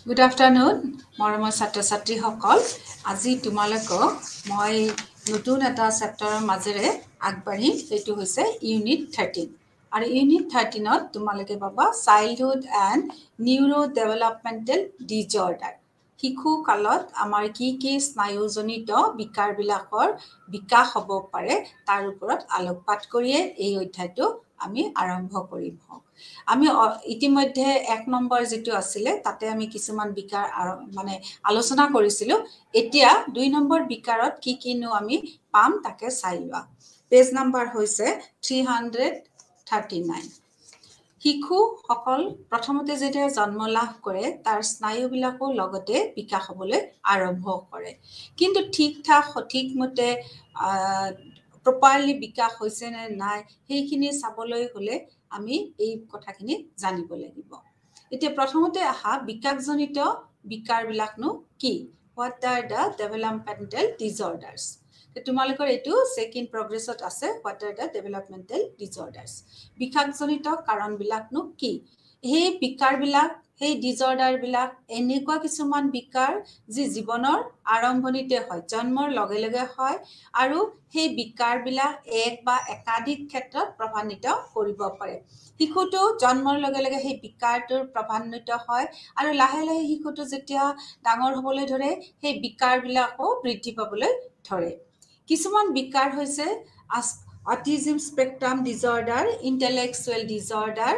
Good afternoon, মৰমৰ ছাত্ৰ-ছাত্ৰীসকল। আজি তোমালোকক মই নতুন এটা চেপ্টাৰৰ মাজেৰে আগবাঢ়ি এইটো হৈছে ইউনিট 13 আৰু ইউনিট 13ত তোমালোকে পাবা childhood and neuro developmental disorder. শিশু কালত আমাৰ কি কি স্নায়ুজনিত বিকাৰবিলাকৰ বিকাশ হ'ব পাৰে তাৰ ওপৰত আলোকপাত কৰিয়ে এই অধ্যায়টো আমি আৰম্ভ কৰিম। আমি ইতিমধ্যে 1 নম্বৰ যেটো আছিলে তাতে আমি কিছুমান বিকাৰ মানে আলোচনা কৰিছিলো। এতিয়া 2 নম্বৰ বিকাৰত কি কিনো আমি পাম তাকে চাই লোৱা। পেজ নম্বৰ হৈছে 339। শিশু সকল প্ৰথমতে যেতিয়া জন্ম লাভ কৰে তাৰ স্নায়ুবিলাকো লগতে বিকাশ হ'বলৈ আৰম্ভ কৰে, কিন্তু ঠিকঠাক সঠিক মতে প্ৰপাৰলি বিকাশ হৈছে নে নাই সেইখিনি চাবলৈ হলে আমি এই কথাখিনি জানিব লাগিব। এতিয়া প্ৰথমতে আহা বিকাশজনিত বিকাৰবিলাকনো কি? What are the developmental disorders? তোমালোকৰ এইটো সেকেন্ড প্ৰগ্ৰেছত আছে। What are the developmental disorders? বিকাশজনিত কাৰণবিলাকনো কি? এই বিকাৰবিলাক এই ডিজঅৰ্ডাৰবিলাক এনেকুৱা কিছুমান বিকাৰ যি জীৱনৰ আৰম্ভণিতে হয়, জন্মৰ লগে লগে হয় আৰু সেই বিকাৰবিলাক এক বা একাধিক ক্ষেত্ৰত প্ৰভাৱিত কৰিব পাৰে। শিশুটো জন্মৰ লগে লগে সেই বিকাৰটোৰ প্ৰভাৱিত হয় আৰু লাহে লাহে শিশুটো যেতিয়া ডাঙৰ হ'বলৈ ধৰে সেই বিকাৰবিলাকো বৃদ্ধি পাবলৈ ধৰে। কিছুমান বিকাৰ হৈছে autism spectrum disorder, intellectual disorder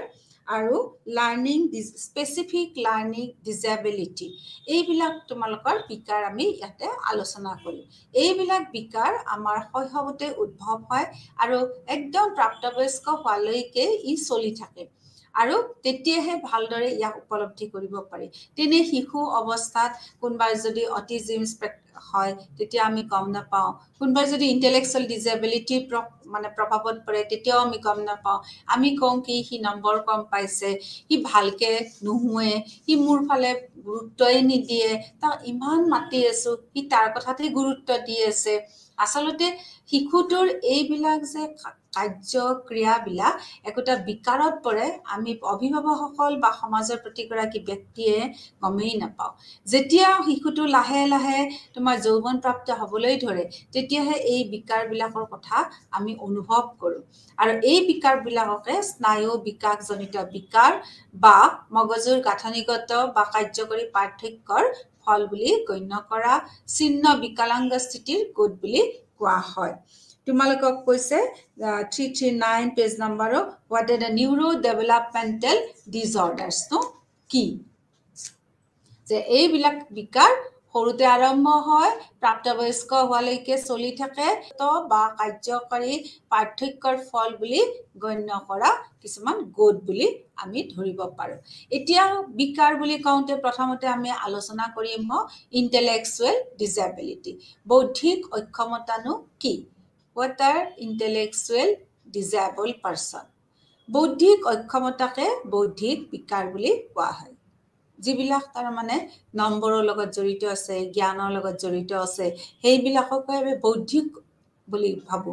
আৰু লাৰ্নিং স্পেচিফিক লাৰ্নিং ডিজেবিলিটি। এইবিলাক তোমালোকৰ বিকাৰ আমি ইয়াতে আলোচনা কৰিম। এইবিলাক বিকাৰ আমাৰ শৈশৱতে উদ্ভৱ হয় আৰু একদম প্ৰাপ্তবয়স্ক হোৱালৈকে ই চলি থাকে আৰু তেতিয়াহে ভালদৰে ইয়াক উপলব্ধি কৰিব পাৰি। তেনে শিশু অৱস্থাত কোনবাৰ যদি অটিজম হয় তেতিয়া আমি গম নাপাওঁ, কোনবাৰ যদি ইন্টেলেকচুৱেল ডিজেবিলিটি মানে প্ৰভাৱত পৰে তেতিয়াও আমি গম নাপাওঁ। আমি কওঁ কি সি নম্বৰ কম পাইছে, সি ভালকে নুশুৱে, সি মোৰ ফালে গুৰুত্বই নিদিয়ে, তাক ইমান মাতি আছো সি তাৰ কথাতে গুৰুত্ব দি আছে। আচলতে শিশুটোৰ এইবিলাক যে কাৰ্যক্ৰিয়াবিলাক একোটা বিকাৰত পৰে আমি অভিভাৱকসকল বা সমাজৰ প্ৰতিগৰাকী ব্যক্তিয়ে গমেই নাপাওঁ। যেতিয়া শিশুটো লাহে লাহে তোমাৰ যৌৱন প্ৰাপ্ত হ'বলৈ ধৰে তেতিয়াহে এই বিকাৰবিলাকৰ কথা আমি অনুভৱ কৰোঁ আৰু এই বিকাৰবিলাককে স্নায়ু বিকাশজনিত বিকাৰ বা মগজুৰ গাঁথনিগত বা কাৰ্যকৰী পাৰ্থক্যৰ ফল বুলি গণ্য কৰা চিহ্ন বিকলাংগ স্থিতিৰ গোট বুলি কোৱা হয়। তোমালোকক কৈছে 339 পেজ নম্বৰৰ what are the neurodevelopmental disorders নো কি? যে এইবিলাক বিকাৰ সৰুতে আৰম্ভ হয়, প্ৰাপ্তবয়স্ক হোৱালৈকে চলি থাকে বা কাৰ্যকৰী পাৰ্থক্যৰ ফল বুলি গণ্য কৰা কিছুমান গোট বুলি আমি ধৰিব পাৰোঁ। এতিয়া বিকাৰ বুলি কওঁতে প্ৰথমতে আমি আলোচনা কৰিম ইন্টেলেকচুৱেল ডিজেবিলিটি। বৌদ্ধিক অক্ষমতানো কি? What are intellectual disabled person? বৌদ্ধিক অক্ষমতাকে বৌদ্ধিক বিকাৰ বুলি কোৱা হয়। যিবিলাক তাৰ মানে নম্বৰৰ লগত জড়িত আছে, জ্ঞানৰ লগত জড়িত আছে, সেইবিলাককে আমি বৌদ্ধিক বুলি ভাবো।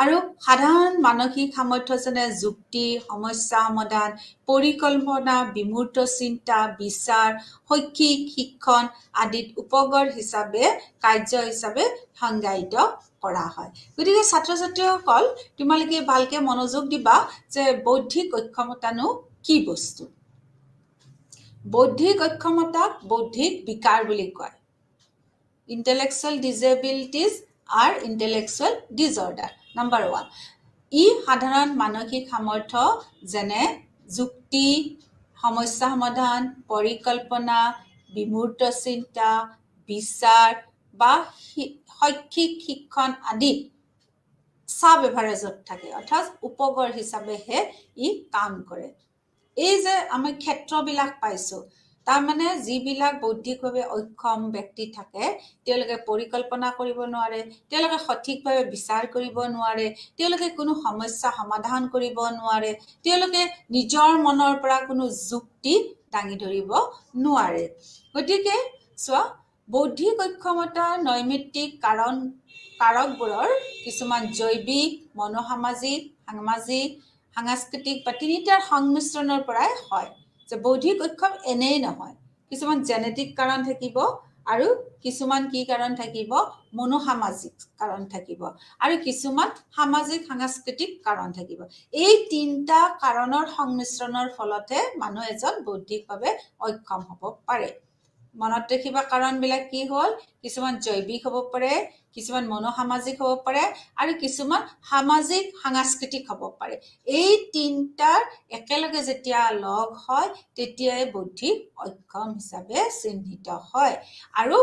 আৰু সাধাৰণ মানসিক সামৰ্থ্য যেনে যুক্তি, সমস্যা সমাধান, পৰিকল্পনা, বিমূৰ্ত চিন্তা, বিচাৰ, শৈক্ষিক শিক্ষণ আদিত উপগৰ হিচাপে কাৰ্য হিচাপে সংজ্ঞায়িত কৰা হয়। গতিকে ছাত্ৰ ছাত্ৰীসকল তোমালোকে ভালকে মনোযোগ দিবা যে বৌদ্ধিক অক্ষমতানো কি বস্তু। বৌদ্ধিক অক্ষমতাক বৌদ্ধিক বিকাৰ বুলি কয়। Intellectual disabilities are intellectual disorder. Number 1. ই সাধাৰণ মানসিক সামৰ্থ্য যেনে যুক্তি, সমস্যা সমাধান, পৰিকল্পনা, বিমূৰ্ত চিন্তা, বিচাৰ বা শৈক্ষিক শিক্ষণ আদিত সাব এভাৰেজত থাকে, অৰ্থাৎ উপগৰ হিচাপেহে ই কাম কৰে। এই যে আমি ক্ষেত্ৰবিলাক পাইছো তাৰ মানে যিবিলাক বৌদ্ধিকভাৱে অক্ষম ব্যক্তি থাকে তেওঁলোকে পৰিকল্পনা কৰিব নোৱাৰে, তেওঁলোকে সঠিকভাৱে বিচাৰ কৰিব নোৱাৰে, তেওঁলোকে কোনো সমস্যা সমাধান কৰিব নোৱাৰে, তেওঁলোকে নিজৰ মনৰ পৰা কোনো যুক্তি দাঙি ধৰিব নোৱাৰে। গতিকে চোৱা বৌদ্ধিক অক্ষমতাৰ নৈমিত্তিক কাৰকবোৰৰ কিছুমান জৈৱিক, মনোসামাজিক, সাংস্কৃতিক বা তিনিটাৰ সংমিশ্ৰণৰ পৰাই হয়। যে বৌদ্ধিক অক্ষম এনেই নহয়, কিছুমান জেনেটিক কাৰণ থাকিব আৰু কিছুমান কি কাৰণ থাকিব মনোসামাজিক কাৰণ থাকিব আৰু কিছুমান সামাজিক সাংস্কৃতিক কাৰণ থাকিব এই তিনটা কাৰণৰ সংমিশ্ৰণৰ ফলতে মানুহ এজন বৌদ্ধিকভাৱে অক্ষম হ'ব পাৰে মনত ৰাখিবা কাৰণবিলাক কি হ'ল কিছুমান জৈৱিক হ'ব পাৰে কিছুমান মনোসামাজিক হ'ব পাৰে আৰু কিছুমান সামাজিক সাংস্কৃতিক হ'ব পাৰে এই তিনটাৰ একেলগে যেতিয়া লগ হয় তেতিয়াই বৌদ্ধিক অক্ষম হিচাপে চিহ্নিত হয় আৰু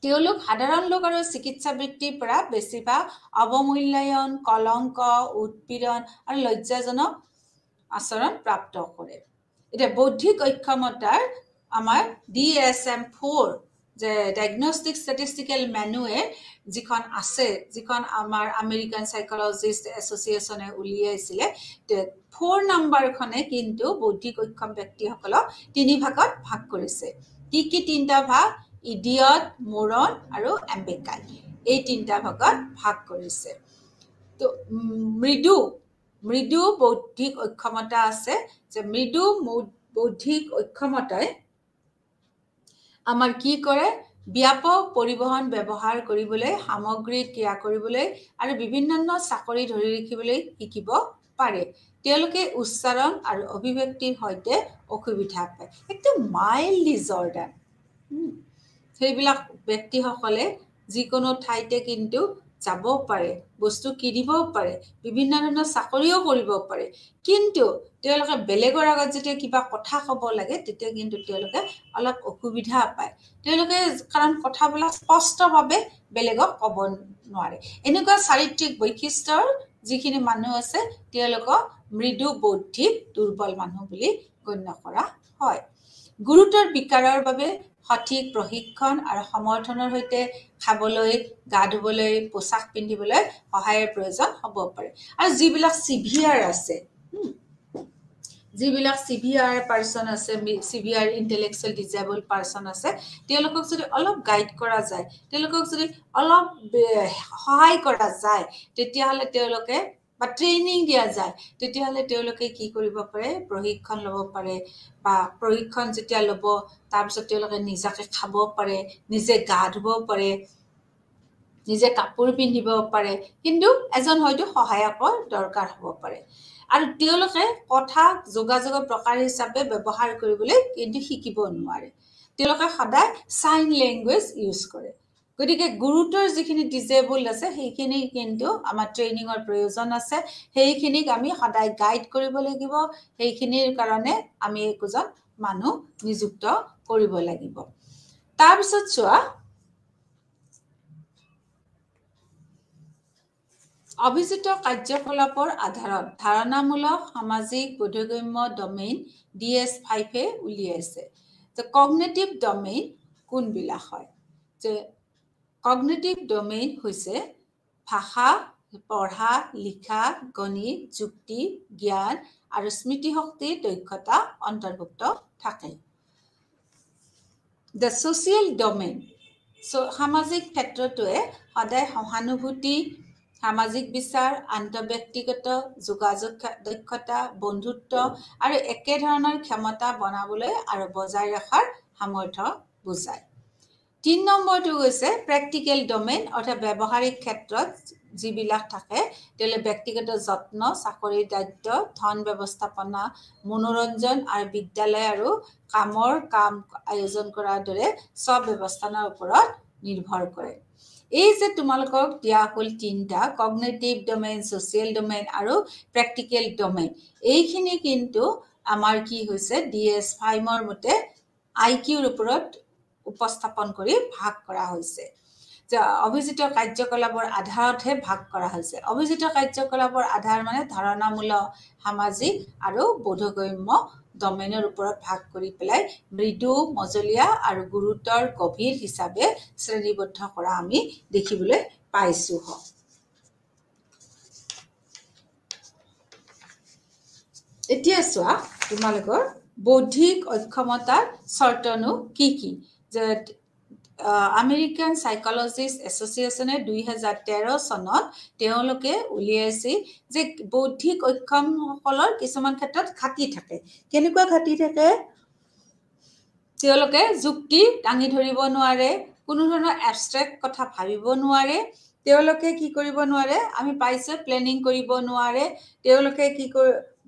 তেওঁলোক সাধাৰণ লোক আৰু চিকিৎসা বৃত্তিৰ পৰা বেছিভাগ অৱমূল্যায়ন কলংক উৎপীড়ন আৰু লজ্জাজনক আচৰণ প্ৰাপ্ত কৰে এতিয়া বৌদ্ধিক অক্ষমতাৰ আমাৰ DSM-4 যে ডায়াগনষ্টিক ষ্টেটিষ্টিকেল মেনুৱেল যিখন আছে যিখন আমাৰ আমেৰিকান সাইকোলজিষ্ট এছ'চিয়েশ্যনে উলিয়াইছিলে 4 নম্বৰখনে কিন্তু বৌদ্ধিক অক্ষম ব্যক্তিসকলক তিনি ভাগত ভাগ কৰিছে কি তিনটা ভাগ ইডিয়ট মোৰন আৰু এম্বিকাই এই তিনটা ভাগত ভাগ কৰিছে তো মৃদু বৌদ্ধিক অক্ষমতা আছে যে মৃদু বৌদ্ধিক অক্ষমতাই আমাৰ কি কৰে ব্যাপক পৰিবহন ব্যৱহাৰ কৰিবলৈ সামগ্ৰী ক্ৰিয়া কৰিবলৈ আৰু বিভিন্ন চাকৰি ধৰি ৰাখিবলৈ শিকিব পাৰে তেওঁলোকে উচ্চাৰণ আৰু অভিব্যক্তিৰ সৈতে অসুবিধা পায় একদম মাইল্ড ডিজৰ্ডাৰ সেইবিলাক ব্যক্তিসকলে যিকোনো ঠাইতে কিন্তু যাব পাৰে বস্তু কিনিবও পাৰে বিভিন্ন ধৰণৰ চাকৰিও কৰিব পাৰে কিন্তু তেওঁলোকে বেলেগৰ আগত যেতিয়া কিবা কথা ক'ব লাগে তেতিয়া কিন্তু তেওঁলোকে অলপ অসুবিধা পায় তেওঁলোকে কাৰণ কথাবিলাক স্পষ্টভাৱে বেলেগক ক'ব নোৱাৰে এনেকুৱা চাৰিত্ৰিক বৈশিষ্ট্যৰ যিখিনি মানুহ আছে তেওঁলোকক মৃদু বৌদ্ধিক দুৰ্বল মানুহ বুলি গণ্য কৰা হয় গুৰুতৰ বিকাৰৰ বাবে সঠিক প্ৰশিক্ষণ আৰু সমৰ্থনৰ সৈতে খাবলৈ গা ধুবলৈ পোছাক পিন্ধিবলৈ সহায়ৰ প্ৰয়োজন হ'ব পাৰে আৰু যিবিলাক সিভিয়াৰ আছে যিবিলাক সিভিয়াৰ পাৰ্সন আছে সিভিয়াৰ ইন্টেলেকচুৱেল ডিজেবল পাৰ্সন আছে তেওঁলোকক যদি অলপ গাইড কৰা যায় তেওঁলোকক যদি অলপ সহায় কৰা যায় তেতিয়াহ'লে তেওঁলোকে বা ট্ৰেইনিং দিয়া যায় তেতিয়াহ'লে তেওঁলোকে কি কৰিব পাৰে প্ৰশিক্ষণ ল'ব পাৰে বা প্ৰশিক্ষণ যেতিয়া ল'ব তাৰপিছত তেওঁলোকে নিজাকে খাব পাৰে নিজে গা ধুব পাৰে নিজে কাপোৰ পিন্ধিব পাৰে কিন্তু এজন হয়তো সহায়কৰ দৰকাৰ হ'ব পাৰে আৰু তেওঁলোকে কথা যোগাযোগৰ প্ৰকাৰ হিচাপে ব্যৱহাৰ কৰিবলৈ কিন্তু শিকিব নোৱাৰে তেওঁলোকে সদায় সাইন ল্যাঙ্গুৱেজ ইউজ কৰে গতিকে গুৰুতৰ যিখিনি ডিজেবল আছে সেইখিনি কিন্তু আমাৰ ট্ৰেইনিঙৰ প্ৰয়োজন আছে সেইখিনিক আমি সদায় গাইড কৰিব লাগিব সেইখিনিৰ কাৰণে আমি একজন মানুহ নিযুক্ত কৰিব লাগিব তাৰপিছত চোৱা অভিযুক্ত কাৰ্যকলাপৰ আধাৰত ধাৰণামূলক সামাজিক বোধগম্য ডমেইন DS5 উলিয়াইছে যে কগনিটিভ ডমেইন কোনবিলাক হয় যে কগনিটিভ ডমেইন হৈছে ভাষা পঢ়া লিখা গণিত যুক্তি জ্ঞান আৰু স্মৃতিশক্তিৰ দক্ষতা অন্তৰ্ভুক্ত থাকে দ্য ছ'চিয়েল ডমেইন সামাজিক ক্ষেত্ৰটোৱে সদায় সহানুভূতি সামাজিক বিচাৰ আন্তঃব্যক্তিগত যোগাযোগ দক্ষতা বন্ধুত্ব আৰু একে ধৰণৰ ক্ষমতা বনাবলৈ আৰু বজাই ৰখাৰ সামৰ্থ্য বুজায় 3 নম্বৰটো হৈছে প্ৰেক্টিকেল ডমেইন অৰ্থাৎ ব্যৱহাৰিক ক্ষেত্ৰত যিবিলাক থাকে তেলে ব্যক্তিগত যত্ন চাকৰিৰ দায়িত্ব ধন ব্যৱস্থাপনা মনোৰঞ্জন আৰু বিদ্যালয় আৰু কাম আয়োজন কৰাৰ দৰে সব ব্যৱস্থানৰ ওপৰত নিৰ্ভৰ কৰে এই যে তোমালোকক দিয়া হ'ল তিনটা কগনিটিভ ডমেইন সোশিয়েল ডমেইন আৰু প্ৰেক্টিকেল ডমেইন এইখিনি কিন্তু আমাৰ কি হৈছে DS5 মতে IQৰ ওপৰত উপস্থাপন কৰি ভাগ কৰা হৈছে যে অভিজিত কাৰ্যকলাপৰ আধাৰতহে ভাগ কৰা হৈছে অভিজিত কাৰ্যকলাপৰ আধাৰ মানে ধাৰণামূলক সামাজিক আৰু বোধগম্য ডমেইনৰ ওপৰত ভাগ কৰি পেলাই মৃদু মজলীয়া আৰু গুৰুতৰ গভীৰ হিচাপে শ্ৰেণীবদ্ধ কৰা আমি দেখিবলৈ পাইছো এতিয়া চোৱা তোমালোকৰ বৌদ্ধিক অক্ষমতাৰ চৰ্তনো কি যে আমেৰিকান সাইকোলজিষ্ট এছ'চিয়েশ্যনে 2013 চনত তেওঁলোকে উলিয়াইছিল যে বৌদ্ধিক অক্ষমসকলৰ কিছুমান ক্ষেত্ৰত ঘাটি থাকে কেনেকুৱা ঘাটি থাকে তেওঁলোকে যুক্তি দাঙি ধৰিব নোৱাৰে, কোনো ধৰণৰ এবষ্ট্ৰেক্ট কথা ভাবিব নোৱাৰে, তেওঁলোকে কি কৰিব নোৱাৰে, আমি পাইছোঁ প্লেনিং কৰিব নোৱাৰে, তেওঁলোকে কি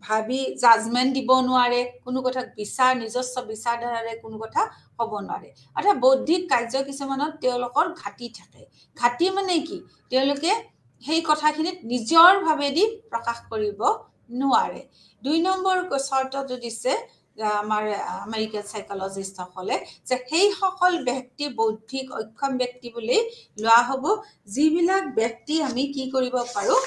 ভাবি জাজমেণ্ট দিব নোৱাৰে, কোনো কথা নিজস্ব বিচাৰধাৰাৰে কোনো কথা ক'ব নোৱাৰে। অৰ্থাৎ বৌদ্ধিক কাৰ্য কিছুমানত তেওঁলোকৰ ঘাটি থাকে। ঘাটি মানে কি, তেওঁলোকে সেই কথাখিনিত নিজৰ ভাৱেদি প্ৰকাশ কৰিব নোৱাৰে। 2 নম্বৰ চৰ্তটো দিছে আমাৰ আমেৰিকান সাইকোলজিষ্টসকলে যে সেইসকল ব্যক্তি বৌদ্ধিক অক্ষম ব্যক্তি বুলি লোৱা হ'ব যিবিলাক ব্যক্তি আমি কি কৰিব পাৰোঁ,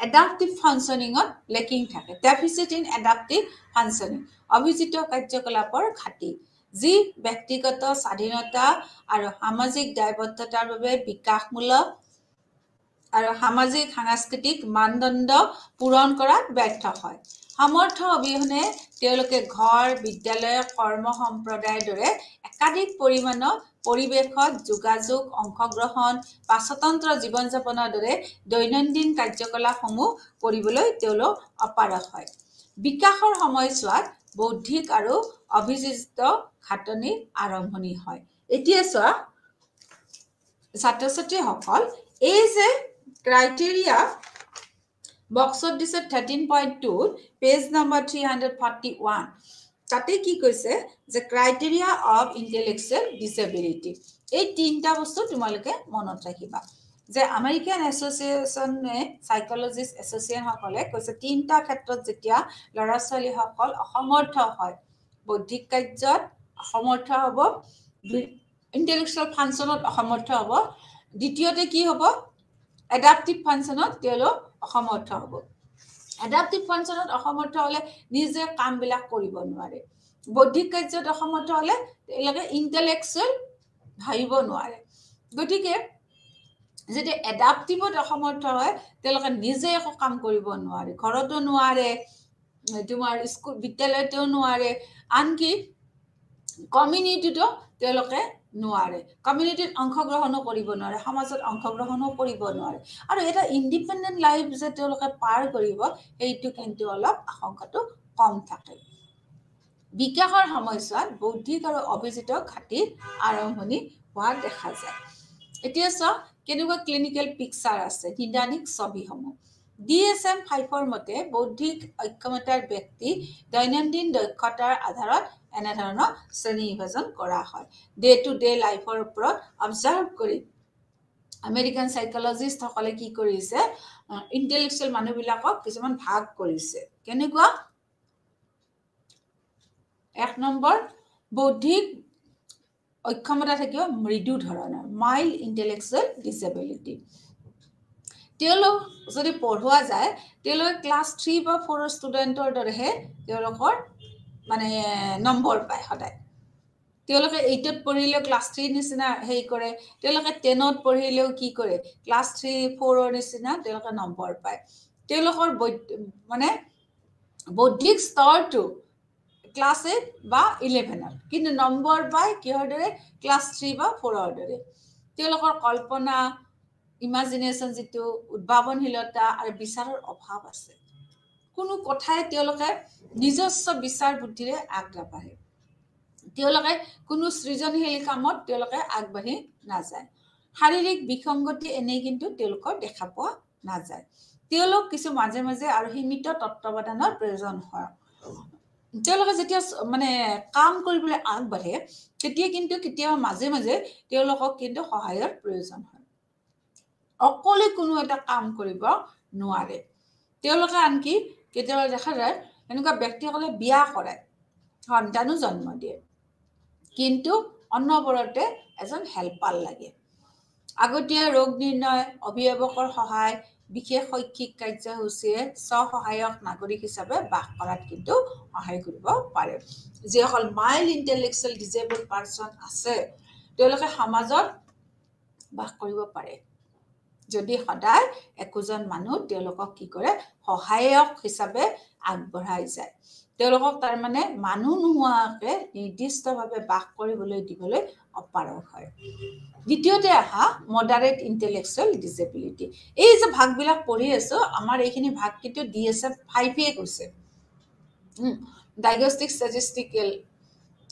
এডাপ্টিভ ফাংচনিঙত লেকিং থাকে, deficit in adaptive functioning, Abhijit কাৰ্যকলাপৰ ঘাটি, যি ব্যক্তিগত স্বাধীনতা আৰু সামাজিক দায়বদ্ধতাৰ বাবে বিকাশমূলক আৰু সামাজিক সাংস্কৃতিক মানদণ্ড পূৰণ কৰাত ব্যৰ্থ হয়। সামৰ্থ্য অবিহনে তেওঁলোকে ঘৰ, বিদ্যালয়, কৰ্ম সম্প্ৰদায়ৰ দৰে একাধিক পৰিৱেশত যোগাযোগ, অংশগ্ৰহণ বা স্বতন্ত্ৰ জীৱন যাপনৰ দৰে দৈনন্দিন কাৰ্যকলাপসমূহ কৰিবলৈ তেওঁলোক অপাৰগ হয়। বিকাশৰ সময়ছোৱাত বৌদ্ধিক আৰু অভিযোজিত ঘাটনিৰ আৰম্ভণি হয়। এতিয়া চোৱা ছাত্ৰ ছাত্ৰীসকল, এই যে ক্ৰাইটেৰিয়া বক্সত দিছে 13.2 পেজ নম্বৰ 341, তাতে কি কৈছে যে ক্ৰাইটেৰিয়া অফ ইণ্টেলেকচুৱেল ডিছেবিলিটি। এই 3টা বস্তু তোমালোকে মনত ৰাখিবা যে আমেৰিকান এছ'চিয়েশ্যনে সাইকোলজিষ্ট এছ'চিয়েশ্যনসকলে কৈছে 3টা ক্ষেত্ৰত যেতিয়া ল'ৰা ছোৱালীসকল অসমৰ্থ হয়, বৌদ্ধিক কাৰ্যত অসমৰ্থ হ'ব, ইণ্টেলেকচুৱেল ফাংচনত অসমৰ্থ হ'ব, দ্বিতীয়তে কি হ'ব, এডাপ্টিভ ফাংচনত তেওঁলোক অসমৰ্থ হ'ব। এডাপ্টিভ ফাংচনত অসমৰ্থ হ'লে নিজে কামবিলাক কৰিব নোৱাৰে, বৌদ্ধিক কাৰ্যত অসমৰ্থ হ'লে তেওঁলোকে ইণ্টেলেকচুৱেল ভাবিব নোৱাৰে। গতিকে যদি এডাপ্টিভত অসমৰ্থ হয়, তেওঁলোকে নিজে একো কাম কৰিব নোৱাৰে, ঘৰতো নোৱাৰে, তোমাৰ স্কুল বিদ্যালয়তো নোৱাৰে, আনকি কমিউনিটিতো তেওঁলোকে নোৱাৰে, কমিউনিটিত অংশগ্ৰহণো কৰিব নোৱাৰে, সমাজত অংশগ্ৰহণো কৰিব নোৱাৰে, আৰু এটা ইণ্ডিপেণ্ডেণ্ট লাইফ যে তেওঁলোকে পাৰ কৰিব, সেইটো কিন্তু অলপ আশংকাটো কম থাকে। বিকাশৰ সময়ছোৱাত বৌদ্ধিক আৰু অভিজিত ঘাটিৰ আৰম্ভণি হোৱা দেখা যায়। এতিয়া চোৱা কেনেকুৱা ক্লিনিকেল পিকচাৰ আছে, নিদানিক ছবিসমূহ। DSM-5 মতে বৌদ্ধিক অক্ষমতাৰ ব্যক্তি দৈনন্দিন দক্ষতাৰ আধাৰত এনেধৰণৰ শ্ৰেণী বিভাজন কৰা হয়। ডে টু ডে লাইফৰ ওপৰত অবজাৰ্ভ কৰি আমেৰিকান সাইকোলজিষ্টসকলে কি কৰিছে, ইণ্টেলেকচুৱেল মানুহবিলাকক কিছুমান ভাগ কৰিছে। কেনেকুৱা? 1 নম্বৰ, বৌদ্ধিক অক্ষমতা থাকিব মৃদু ধৰণৰ, মাইল্ড ইণ্টেলেকচুৱেল ডিছেবিলিটি। তেওঁলোক যদি পঢ়োৱা যায়, তেওঁলোকে ক্লাছ 3 বা 4 ষ্টুডেণ্টৰ দৰেহে তেওঁলোকৰ মানে নম্বৰ পায় সদায়। তেওঁলোকে 8ত পঢ়িলেও ক্লাছ 3 নিচিনা হেৰি কৰে, তেওঁলোকে 10ত পঢ়িলেও কি কৰে, ক্লাছ 3-4ৰ নিচিনা তেওঁলোকে নম্বৰ পায়। তেওঁলোকৰ মানে বৌদ্ধিক স্তৰটো ক্লাছ 8 বা 11ত, কিন্তু নম্বৰ পায় কিহৰ দৰে, ক্লাছ 3 বা 4ৰ দৰে। তেওঁলোকৰ কল্পনা, ইমাজিনেশ্যন, যিটো উদ্ভাৱনশীলতা আৰু বিচাৰৰ অভাৱ আছে, কোনো কথাই তেওঁলোকে নিজস্ব বিচাৰ বুদ্ধিৰে আগবাঢ়ে, তেওঁলোকে কোনো সৃজনশীল কামত তেওঁলোকে আগবাঢ়ি নাযায়। শাৰীৰিক বিসংগতি এনেই কিন্তু তেওঁলোকৰ দেখা পোৱা নাযায়। তেওঁলোক কিছু মাজে মাজে আৰু সীমিত তত্ত্বাৱধানৰ প্ৰয়োজন হয়। তেওঁলোকে যেতিয়া মানে কাম কৰিবলৈ আগবাঢ়ে, তেতিয়া কিন্তু কেতিয়াবা মাজে মাজে তেওঁলোকক কিন্তু সহায়ৰ প্ৰয়োজন হয়। অকলে কোনো এটা কাম কৰিব নোৱাৰে। তেওঁলোকে আনকি কেতিয়াবা দেখা যায় এনেকুৱা ব্যক্তিসকলে বিয়া কৰায়, সন্তানো জন্ম দিয়ে, কিন্তু অনবৰতে এজন হেল্পাৰ লাগে। আগতীয়া ৰোগ নিৰ্ণয়, অভিভাৱকৰ সহায়, বিশেষ শৈক্ষিক কাৰ্যসূচীয়ে স্বসহায়ক নাগৰিক হিচাপে বাস কৰাত কিন্তু সহায় কৰিব পাৰে। যিসকল মাইল্ড ইণ্টেলেকচুৱেল ডিছেবল পাৰ্চন আছে, তেওঁলোকে সমাজত বাস কৰিব পাৰে যদি সদায় একোজন মানুহ তেওঁলোকক কি কৰে, সহায়ক হিচাপে আগবঢ়াই যায়। তেওঁলোকক তাৰমানে মানুহ নোহোৱাকৈ নিৰ্দিষ্টভাৱে বাস কৰিবলৈ দিবলৈ অপাৰগ হয়। দ্বিতীয়তে আহা মডাৰেট ইণ্টেলেকচুৱেল ডিছেবিলিটি। এই যে ভাগবিলাক পঢ়ি আছো, আমাৰ এইখিনি ভাগ কিন্তু DSM-5 কৈছে, ডায়েগনষ্টিক ষ্টেটিষ্টিকেল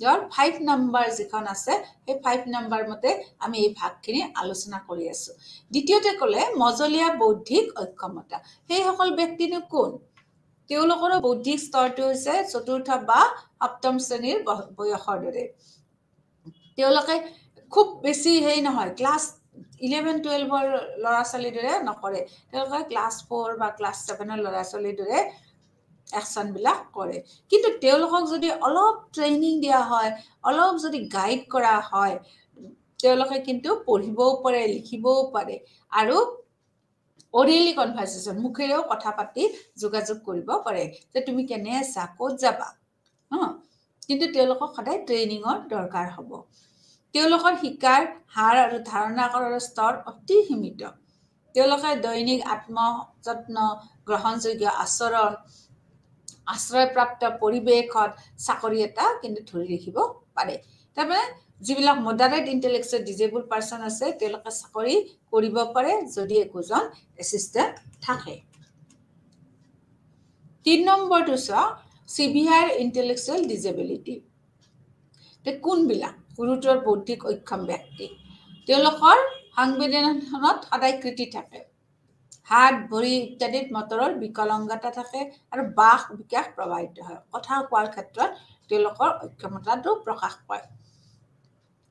ইয়াৰ 5 নম্বৰ যিখন আছে সেই 5 নম্বৰ মতে আমি এই ভাগখিনি আলোচনা কৰি আছো দ্বিতীয়তে ক'লে মজলীয়া বৌদ্ধিক অক্ষমতা সেই সকল ব্যক্তিনো কোন তেওঁলোকৰ বৌদ্ধিক স্তৰটো হৈছে চতুৰ্থ বা সপ্তম শ্ৰেণীৰ বয়সৰ দৰে তেওঁলোকে খুব বেছি হেই নহয় ক্লাস 11 12 ৰ ল'ৰা ছোৱালীৰ দৰে নকৰে তেওঁলোকে ক্লাস 4 বা ক্লাস 7 ৰ ল'ৰা ছোৱালীৰ দৰে একশন বিলাক কৰে কিন্তু তেওঁলোকক যদি অলপ ট্ৰেইনিং দিয়া হয় অলপ যদি গাইড কৰা হয় তেওঁলোকে কিন্তু পঢ়িবও পাৰে লিখিবও পাৰে আৰু অৰেলি কনভাৰসেশন মুখেৰেও কথা পাতি যোগাযোগ কৰিব পাৰে যে তুমি কেনে আছা ক'ত যাবা কিন্তু তেওঁলোকক সদায় ট্ৰেইনিঙৰ দৰকাৰ হ'ব তেওঁলোকৰ শিকাৰ হাৰ আৰু ধাৰণা কৰাৰ স্তৰ অতি সীমিত তেওঁলোকে দৈনিক আত্মযত্ন গ্ৰহণযোগ্য আচৰণ আশ্ৰয়প্ৰাপ্ত পৰিৱেশত চাকৰি এটা কিন্তু ধৰি ৰাখিব পাৰে তাৰমানে যিবিলাক মডাৰেট ইন্টেলেকচুৱেল ডিজেবল পাৰ্সন আছে তেওঁলোকে চাকৰি কৰিব পাৰে যদি একোজন এসিস্ট্যান্ট থাকে 3 নম্বৰটো চোৱা সিভিয়াৰ ইন্টেলেকচুৱেল ডিজেবিলিটি তে কোনবিলাক গুৰুতৰ বৌদ্ধিক অক্ষম ব্যক্তি তেওঁলোকৰ সংবেদনশীলত সদায় ত্ৰুটি থাকে হাত ভৰি ইত্যাদিত মটৰৰ বিকলাংগতা থাকে আৰু বাক বিকাশ প্ৰভাৱিত হয় কথা কোৱাৰ ক্ষেত্ৰত তেওঁলোকৰ অক্ষমতাটো প্ৰকাশ পায়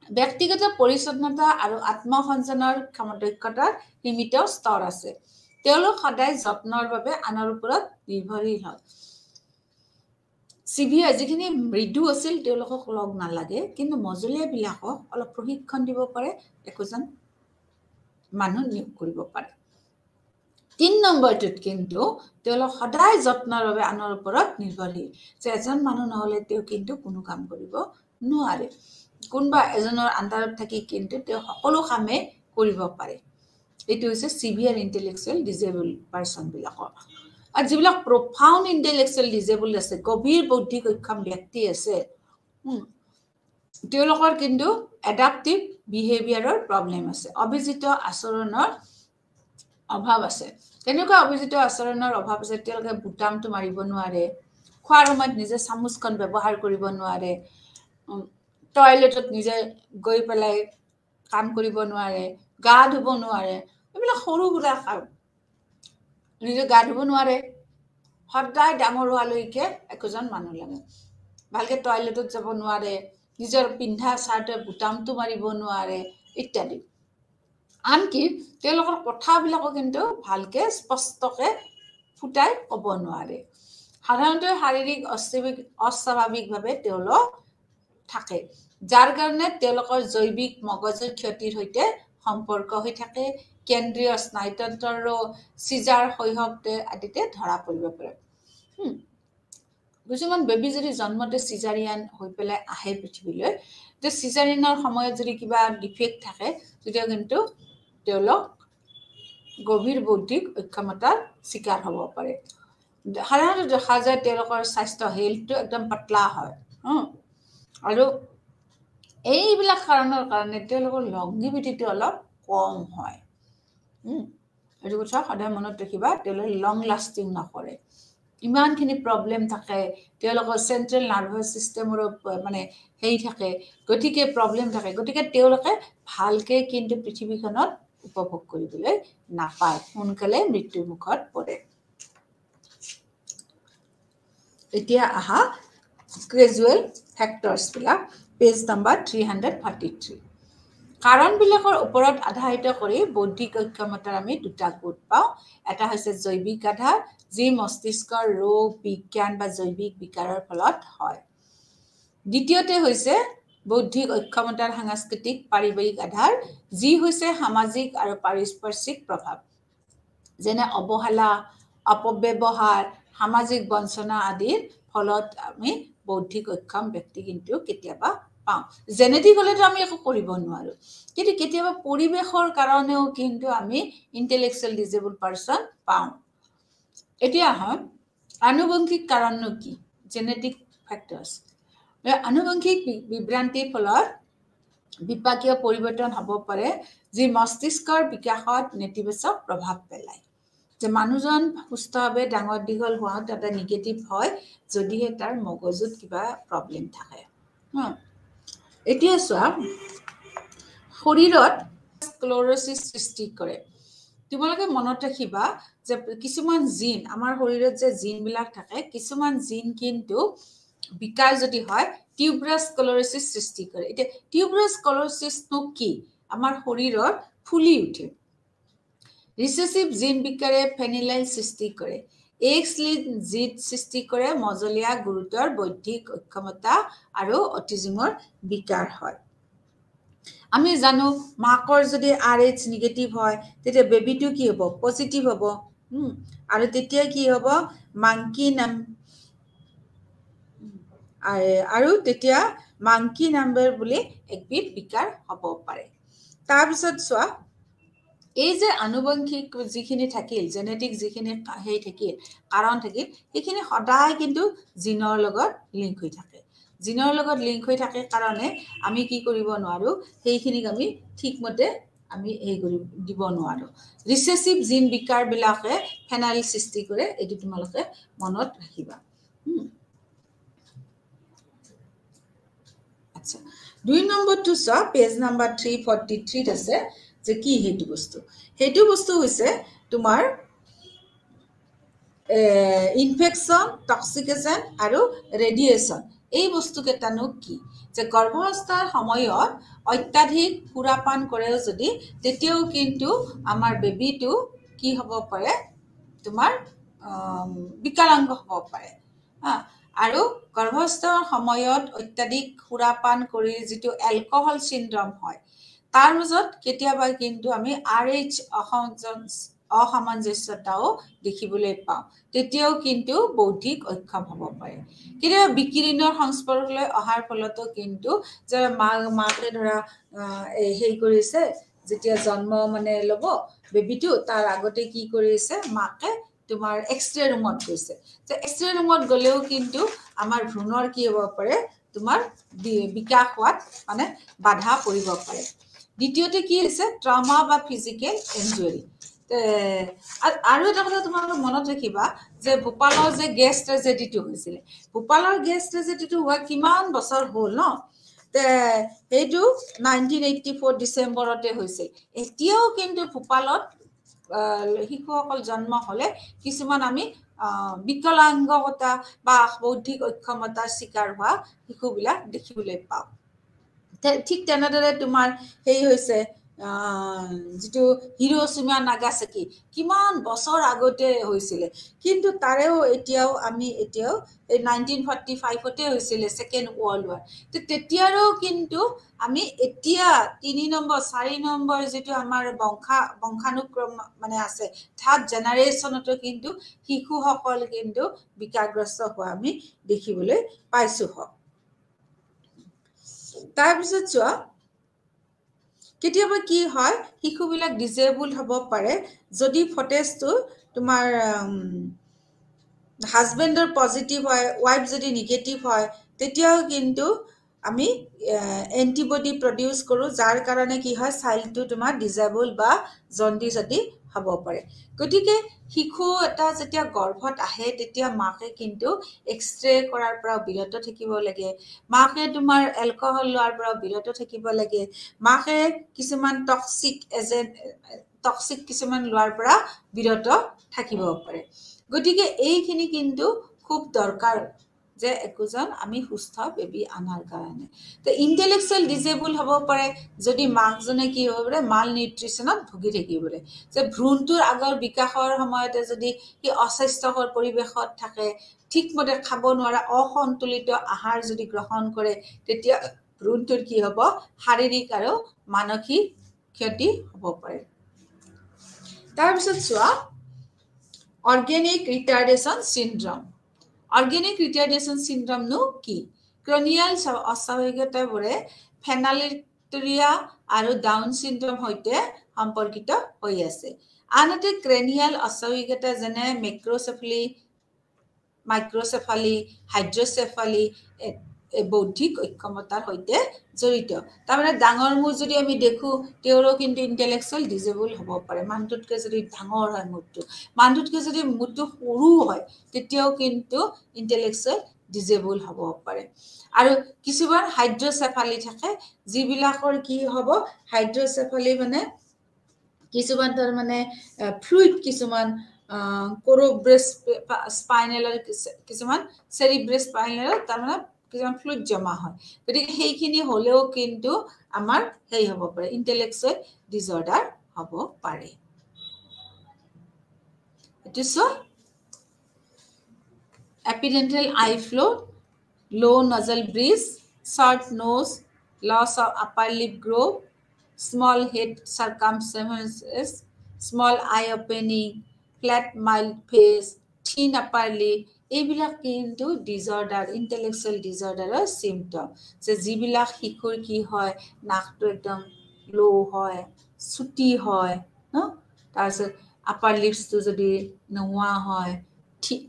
ব্যক্তিগত পৰিচ্ছন্নতা আৰু আত্মসঞ্চানৰ দক্ষতাৰ সীমিত স্তৰ আছে তেওঁলোক সদায় যত্নৰ বাবে আনৰ ওপৰত নিৰ্ভৰশীল হয় সিভিয়াৰ যিখিনি মৃদু আছিল তেওঁলোকক লগ নালাগে কিন্তু মজলীয়া বিলাকক অলপ প্ৰশিক্ষণ দিব পাৰে একোজন মানুহ নিয়োগ কৰিব পাৰে 3 নম্বৰটোত কিন্তু তেওঁলোক সদায় যত্নৰ বাবে আনৰ ওপৰত নিৰ্ভৰশীল যে এজন মানুহ নহলে তেওঁ কিন্তু কোনো কাম কৰিব নোৱাৰে কোনবা এজনৰ আন্ডাৰত থাকি কিন্তু তেওঁ সকলো কামে কৰিব পাৰে এইটো হৈছে সিভিয়াৰ ইন্টেলেকচুৱেল ডিজেবল পাৰ্সন বিলাকৰ আৰু যিবিলাক প্ৰফাউণ্ড ইন্টেলেকচুৱেল ডিজেবল আছে গভীৰ বৌদ্ধিক অক্ষম ব্যক্তি আছে তেওঁলোকৰ কিন্তু এডাপটিভ বিহেভিয়াৰৰ প্ৰবলেম আছে অভিজিত আচৰণৰ অভাৱ আছে তেনেকুৱা অভিজিত আচৰণৰ অভাৱ আছে তেওঁলোকে বুটামটো মাৰিব নোৱাৰে খোৱাৰ সময়ত নিজে চামুচখন ব্যৱহাৰ কৰিব নোৱাৰে টয়লেটত নিজে গৈ পেলাই কাম কৰিব নোৱাৰে গা ধুব নোৱাৰে এইবিলাক সৰু গুলা নিজে গা ধুব নোৱাৰে সদায় ডাঙৰ হোৱালৈকে একোজন মানুহ লাগে ভালকে টয়লেটত যাব নোৱাৰে নিজৰ পিন্ধা চাৰ্টৰ বুটামটো মাৰিব নোৱাৰে ইত্যাদি আনকি তেওঁলোকৰ কথাবিলাকো কিন্তু ভালকে স্পষ্টকে ফুটাই ক'ব নোৱাৰে সাধাৰণতে শাৰীৰিক অস্বাভাৱিকভাৱে তেওঁলোক থাকে যাৰ কাৰণে তেওঁলোকৰ জৈৱিক মগজুৰ ক্ষতিৰ সৈতে সম্পৰ্ক হৈ থাকে কেন্দ্ৰীয় স্নায়ুতন্ত্ৰৰ সিজাৰ শৈশৱতে আদিতে ধৰা পৰিব পাৰে কিছুমান বেবী যদি জন্মতে সিজাৰিয়ান হৈ পেলাই আহে পৃথিৱীলৈ যে সিজাৰিয়ানৰ সময়ত যদি কিবা ডিফেক্ট থাকে তেতিয়া কিন্তু তেওঁলোক গভীৰ বৌদ্ধিক অক্ষমতাৰ শিকাৰ হ'ব পাৰে সাধাৰণতে দেখা যায় তেওঁলোকৰ স্বাস্থ্য হেল্থটো একদম পাতলা হয় আৰু এইবিলাক কাৰণৰ কাৰণে তেওঁলোকৰ লংজিভিটিটো অলপ কম হয় এইটো কথা সদায় মনত ৰাখিবা তেওঁলোকে লং লাষ্টিং নকৰে ইমানখিনি প্ৰবলেম থাকে তেওঁলোকৰ চেন্ট্ৰেল নাৰ্ভাছ সিস্টেমৰ মানে হেই থাকে গতিকে প্ৰবলেম থাকে গতিকে তেওঁলোকে ভালকে কিন্তু পৃথিৱীখনত উপভোগ কৰিবলৈ নাপায় সোনকালে মৃত্যুৰ মুখত পৰে এতিয়া আহা গ্ৰেজুৱেল ফেক্টৰছ বিলাক পেজ নম্বৰ 343 কাৰণবিলাকৰ ওপৰত আধাৰিত কৰি বৌদ্ধিক অক্ষমতাৰ আমি দুটা গোট পাওঁ এটা হৈছে জৈৱিক আধাৰ যি মস্তিষ্কৰ ৰোগ বিজ্ঞান বা জৈৱিক বিকাৰৰ ফলত হয় দ্বিতীয়তে হৈছে বৌদ্ধিক অক্ষমতাৰ সাংস্কৃতিক পাৰিবাৰিক আধাৰ যি হৈছে সামাজিক আৰু পাৰিপাৰ্শ্বিক প্ৰভাৱ যেনে অৱহেলা অপব্যৱহাৰ সামাজিক বঞ্চনা আদিৰ ফলত আমি বৌদ্ধিক অক্ষম ব্যক্তি কিন্তু কেতিয়াবা পাওঁ জেনেটিক হলেতো আমি একো কৰিব নোৱাৰো কিন্তু কেতিয়াবা পৰিৱেশৰ কাৰণেও কিন্তু আমি ইন্টেলেকচুৱেল ডিজেবল পাৰ্সন পাওঁ এতিয়া হয় আনুবংশিক কাৰণনো কি জেনেটিক ফেক্টৰছ আনুবংশিক বিভ্ৰান্তিৰ ফলত বিপাকীয় পৰিৱৰ্তন হ'ব পাৰে যি মস্তিষ্কৰ বিকাশত নেতিবাচক প্ৰভাৱ পেলায় যে মানুহজন সুস্থভাৱে ডাঙৰ দীঘল হোৱাত এটা নিগেটিভ হয় যদিহে তাৰ মগজুত কিবা প্ৰবলেম থাকে এতিয়া চোৱা শৰীৰত স্ক্লেৰ'চিছ সৃষ্টি কৰে তোমালোকে মনত ৰাখিবা যে কিছুমান জিন আমাৰ শৰীৰত যে জিনবিলাক থাকে কিছুমান জিন কিন্তু বিকাৰ যদি হয় টিউবাৰাছ স্ক্লেৰ'চিছ সৃষ্টি কৰে এতিয়া টিউবাৰাছ স্ক্লেৰ'চিছটো কি আমাৰ শৰীৰত ফুলি উঠে ৰিচেছিভ জিন বিকাৰে ফেনিলাইল সৃষ্টি কৰে এক্স লিংক জিন সৃষ্টি কৰে মজলীয়া গুৰুতৰ বৌদ্ধিক অক্ষমতা আৰু অটিজমৰ বিকাৰ হয় আমি জানো মাকৰ যদি RH নিগেটিভ হয় তেতিয়া বেবিটো কি হ'ব পজিটিভ হ'ব আৰু তেতিয়া কি হ'ব মাংকি নাম আৰু তেতিয়া মাংকি নাম্বাৰ বুলি একবিধ বিকাৰ হ'ব পাৰে তাৰপিছত চোৱা এই যে আনুবংশিক যিখিনি থাকিল জেনেটিক যিখিনি হেই থাকিল কাৰণ থাকিল সেইখিনি সদায় কিন্তু জিনৰ লগত লিংক হৈ থাকে জিনৰ লগত লিংক হৈ থাকে কাৰণে আমি কি কৰিব নোৱাৰো সেইখিনিক আমি ঠিকমতে আমি এই কৰি দিব নোৱাৰো ৰিচেছিভ জিন বিকাৰ বিলাকে ফেনাইল সৃষ্টি কৰে এটো তোমালোকে মনত ৰাখিবা আচ্ছা 2 নম্বৰটো চোৱা পেজ নাম্বাৰ 343 আছে যে কি হেতু বস্তু হৈছে তোমাৰ ইনফেকশন টক্সিকেশন আৰু ৰেডিয়েশন এই বস্তু কেটানো কি যে গৰ্ভাৱস্থাৰ সময়ত অত্যাধিক সুৰাপান কৰেও যদি তেতিয়াও কিন্তু আমাৰ বেবিটো কি হ'ব পাৰে তোমাৰ বিকলাঙ্গ হ'ব পাৰে আৰু গৰ্ভাৱস্থাৰ সময়ত অত্যাধিক সুৰাপান কৰি যিটো এলকহল সিনড্ৰম হয় তাৰ মাজত কেতিয়াবা কিন্তু আমি RH অসামঞ্জস্যতাও দেখিবলৈ পাওঁ তেতিয়াও কিন্তু বৌদ্ধিক অক্ষম হ'ব পাৰে কেতিয়াবা বিকিৰণৰ সংস্পৰ্শলৈ অহাৰ ফলতো কিন্তু যে মাকে ধৰা হেই কৰিছে যেতিয়া জন্ম মানে ল'ব বেবিটো তাৰ আগতে কি কৰিছে মাকে তোমাৰ এক্সৰে ৰুমত গৈছে যে এক্সৰে ৰুমত গলেও কিন্তু আমাৰ ভ্ৰূণৰ কি হ'ব পাৰে তোমাৰ বিকাশ হোৱাত মানে বাধা পৰিব পাৰে দ্বিতীয়তে কি হৈছে ট্ৰমা বা ফিজিক্যাল ইনজুৰি আৰু এটা কথা তোমালোকে মনত ৰাখিবা যে ভোপালৰ যে গেছ ট্ৰেজেডিটো হৈছিলে ভোপালৰ গেছ ট্ৰেজেডিটো হোৱা কিমান বছৰ হ'ল ন এইটো 1984 ডিসেম্বৰতে হৈছিল এতিয়াও কিন্তু ভোপালত শিশুসকল জন্ম হলে কিছুমান আমি বিকলাঙ্গতা বা বৌদ্ধিক অক্ষমতাৰ শিকাৰ হোৱা শিশুবিলাক দেখিবলৈ পাওঁ ঠিক তেনেদৰে তোমাৰ হেই হৈছে যিটো হিৰোশ্বিমা নাগাসাকি কিমান বছৰ আগতে হৈছিলে কিন্তু তাৰেও এতিয়াও আমি এতিয়াও 1945 তে হৈছিলে সেকেন্ড ওয়াৰ্ল্ড ওয়াৰ তেতিয়াৰো কিন্তু আমি এতিয়া 3 নম্বৰ 4 নম্বৰ যেটো আমাৰ বংশানুক্ৰম মানে আছে থাৰ্ড জেনাৰেশনতো কিন্তু শিশুসকল কিন্তু বিকাৰগ্ৰস্ত হোৱা আমি দেখিবলৈ পাইছো তাৰ পিছত চোৱা কেতিয়াবা কি হয় শিশুবিলাক ডিজেবল হ'ব পাৰে যদি ফটেজটো তোমাৰ হাজবেণ্ডৰ পজিটিভ হয় ওয়াইফ যদি নিগেটিভ হয় তেতিয়াও কিন্তু আমি এন্টিবডি প্ৰডিউস কৰো যাৰ কাৰণে কি হয় চাইল্ডটো তোমাৰ ডিজেবল বা জন্ডিস আদি হ'ব পাৰে গতিকে শিশু এটা যেতিয়া গৰ্ভত আহে তেতিয়া মাকে কিন্তু এক্সৰে কৰাৰ পৰা বিৰত থাকিব লাগে মাকে তোমাৰ এলকহল লোৱাৰ পৰা বিৰত থাকিব লাগে মাকে কিছুমান টক্সিক কিছুমান লোৱাৰ পৰা বিৰত থাকিব পাৰে গতিকে এইখিনি কিন্তু খুব দৰকাৰ যে একোজন আমি সুস্থ বেবি আনাৰ কাৰণে তো ইন্টেলেকচুৱেল ডিজেবল হ'ব পাৰে যদি মাকজনে কি হ'ব পাৰে মাল নিউট্ৰিচনত ভুগি থাকিব পাৰে যে ভ্ৰূণটোৰ আগৰ বিকাশৰ সময়তে যদি কি অস্বাস্থ্যকৰ পৰিবেশত থাকে ঠিকমতে খাব নোৱাৰা অসন্তুলিত আহাৰ যদি গ্ৰহণ কৰে তেতিয়া ভ্ৰূণটোৰ কি হ'ব শাৰীৰিক আৰু মানসিক ক্ষতি হ'ব পাৰে তাৰ পিছত চোৱা অৰ্গেনিক ৰিটাৰ্ডেশন সিনড্ৰোম অৰ্গেনিক ৰিটাৰ্ডেশন সিনড্ৰোম নো কি ক্ৰনিয়াল অস্বাভাৱিকতাবোৰে ফেনালিটৰিয়া আৰু ডাউন সিনড্ৰোম হৈতে সম্পৰ্কিত হৈ আছে আনহাতে ক্ৰেনিয়াল অস্বাভাৱিকতা যেনে মাইক্ৰোসেফালি হাইড্ৰোসেফালি বৌদ্ধিক অক্ষমতাৰ হৈতে জড়িত তাৰমানে ডাঙৰ মূৰ যদি আমি দেখো তেওৰো কিন্তু ইন্টেলেকচুৱেল ডিজেবল হ'ব পাৰে মানুহতকৈ যদি ডাঙৰ হয় মূৰটো মানুহতকৈ যদি মূৰটো সৰু হয় তেতিয়াও কিন্তু ইন্টেলেকচুৱেল ডিজেবল হ'ব পাৰে আৰু কিছুমান হাইড্ৰোসেফালি থাকে যিবিলাকৰ কি হ'ব হাইড্ৰোসেফালি মানে কিছুমান তাৰ মানে ফ্লুইড কিছুমান কোৰোব্ৰেছ স্পাইনেলৰ কিছুমান সেৰিব্ৰেছ স্পাইনেলৰ তাৰ মানে কিছুমান ফ্লুইড জমা হয় গতিকে সেইখিনি হলেও কিন্তু আমাৰ হেই হ'ব পাৰে ইন্টেলেকচুৱেল ডিসঅৰ্ডাৰ হ'ব পাৰে এটো so epidental eye flow low nasal breeze short nose loss of upper lip growth small head circumference small eye opening flat mild face thin upper lip এইবিলাক কিন্তু ডিসঅর্ডার ইন্টেলেকচুয়াল ডিসঅৰ্ডাৰৰ সিম্পটম যে যিবিলাক শিশুৰ কি হয় নাকটো একদম লো হয় ছুটি হয় ন তাৰপিছত আপাৰ লিপসটো যদি নোৱা হয়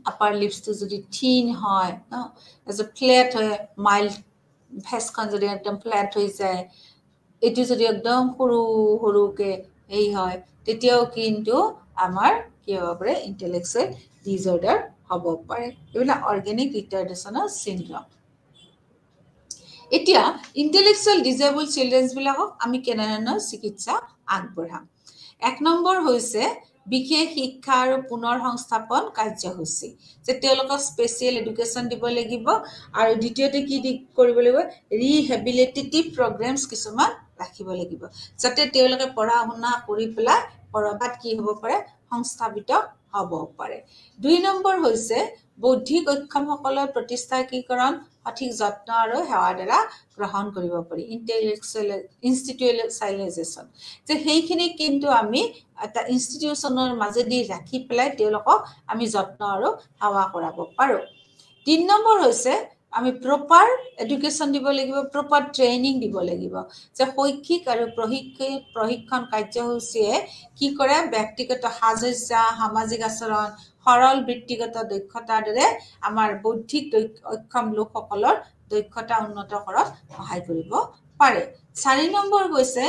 আপাৰ লিপসটো যদি থিন হয় ন তাৰপিছত ফ্লেট হয় মাইল্ড ফেসখন যদি একদম ফ্লেট হৈ যায় এটো যদি একদম সৰু সৰুকে এই হয় তেতিয়াও কিন্তু আমাৰ কি হ'ব পাৰে ইন্টেলেকচুৱেল ডিসঅৰ্ডাৰ হ'ব পাৰে এবিলা অৰ্গেনিক ৰিটাৰ্ডেশনৰ সিনড্ৰোম এতিয়া ইন্টেলেকচুৱেল ডিসেবল চিলড্ৰেনছ বিলাকক আমি কেনেধৰণৰ চিকিৎসা আগবঢ়াম এক নম্বৰ হৈছে বিশেষ শিক্ষা আৰু পুনৰ সংস্থাপন কাৰ্যসূচী যে তেওঁলোকক স্পেশাল এডুকেশন দিব লাগিব আৰু দ্বিতীয়তে কি কৰিব লাগিব ৰিহেবিলিটেটিভ প্ৰগ্ৰামছ কিছুমান ৰাখিব লাগিব যাতে তেওঁলোকে পঢ়া শুনা কৰি পেলাই পৰবাত কি হ'ব পাৰে সংস্থাপিত হ'ব পাৰে দুই নম্বৰ হৈছে বৌদ্ধিক অক্ষমসকলৰ প্ৰতিষ্ঠাকীকৰণ সঠিক যত্ন আৰু সেৱাৰ দ্বাৰা গ্ৰহণ কৰিব পাৰি ইন্টেলেকচুৱেল ইনষ্টিটিউচনেলাইজেশ্যন যে সেইখিনি কিন্তু আমি এটা ইনষ্টিটিউচনৰ মাজেদি ৰাখি পেলাই তেওঁলোকক আমি যত্ন আৰু সেৱা কৰাব পাৰো তিন নম্বৰ হৈছে আমি প্ৰপাৰ এডুকেশন দিব লাগিব প্ৰপাৰ ট্ৰেইনিং দিব লাগিব যে শৈক্ষিক আৰু প্ৰশিক্ষণ কাৰ্যসূচীয়ে কি কৰে ব্যক্তিগত সাজস্যা সামাজিক আচৰণ সৰল বৃত্তিগত দক্ষতাৰ দৰে আমাৰ বৌদ্ধিক অক্ষম লোকসকলৰ দক্ষতা উন্নত কৰাত সহায় কৰিব পাৰে 4 নম্বৰ হৈছে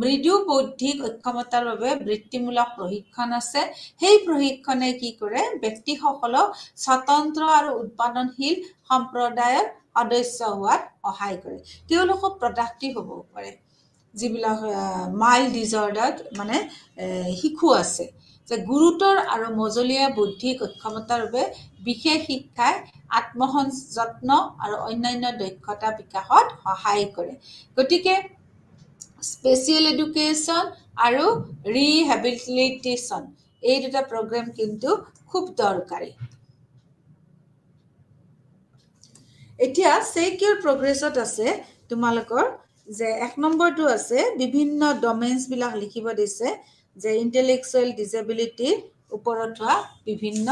মৃদু বৌদ্ধিক অক্ষমতাৰ বাবে বৃত্তিমূলক প্ৰশিক্ষণ আছে সেই প্ৰশিক্ষণে কি কৰে ব্যক্তিসকলক স্বতন্ত্ৰ আৰু উৎপাদনশীল সম্প্ৰদায়ৰ সদস্য হোৱাত সহায় কৰে তেওঁলোকক প্ৰডাক্টিভ হ'ব পাৰে যিবিলাক মাইল্ড ডিসঅৰ্ডাৰ মানে শিশু আছে যে গুৰুতৰ আৰু মজলীয়া বৌদ্ধিক অক্ষমতাৰ বাবে বিশেষ শিক্ষাই আত্মসযত্ন আৰু অন্যান্য দক্ষতা বিকাশত সহায় কৰে গতিকে স্পেশাল এডুকেশন আৰু ৰিহেবিলিটেশন এই দুটা প্ৰগ্ৰাম কিন্তু খুব দৰকাৰী এতিয়া সেকিউৰ প্ৰগ্ৰেছত আছে তোমালোকৰ যে এক নম্বৰটো আছে বিভিন্ন ডমেইনছ বিলাক লিখিব দিছে যে ইন্টেলেকচুৱেল ডিসেবিলিটি ওপৰত হোৱা বিভিন্ন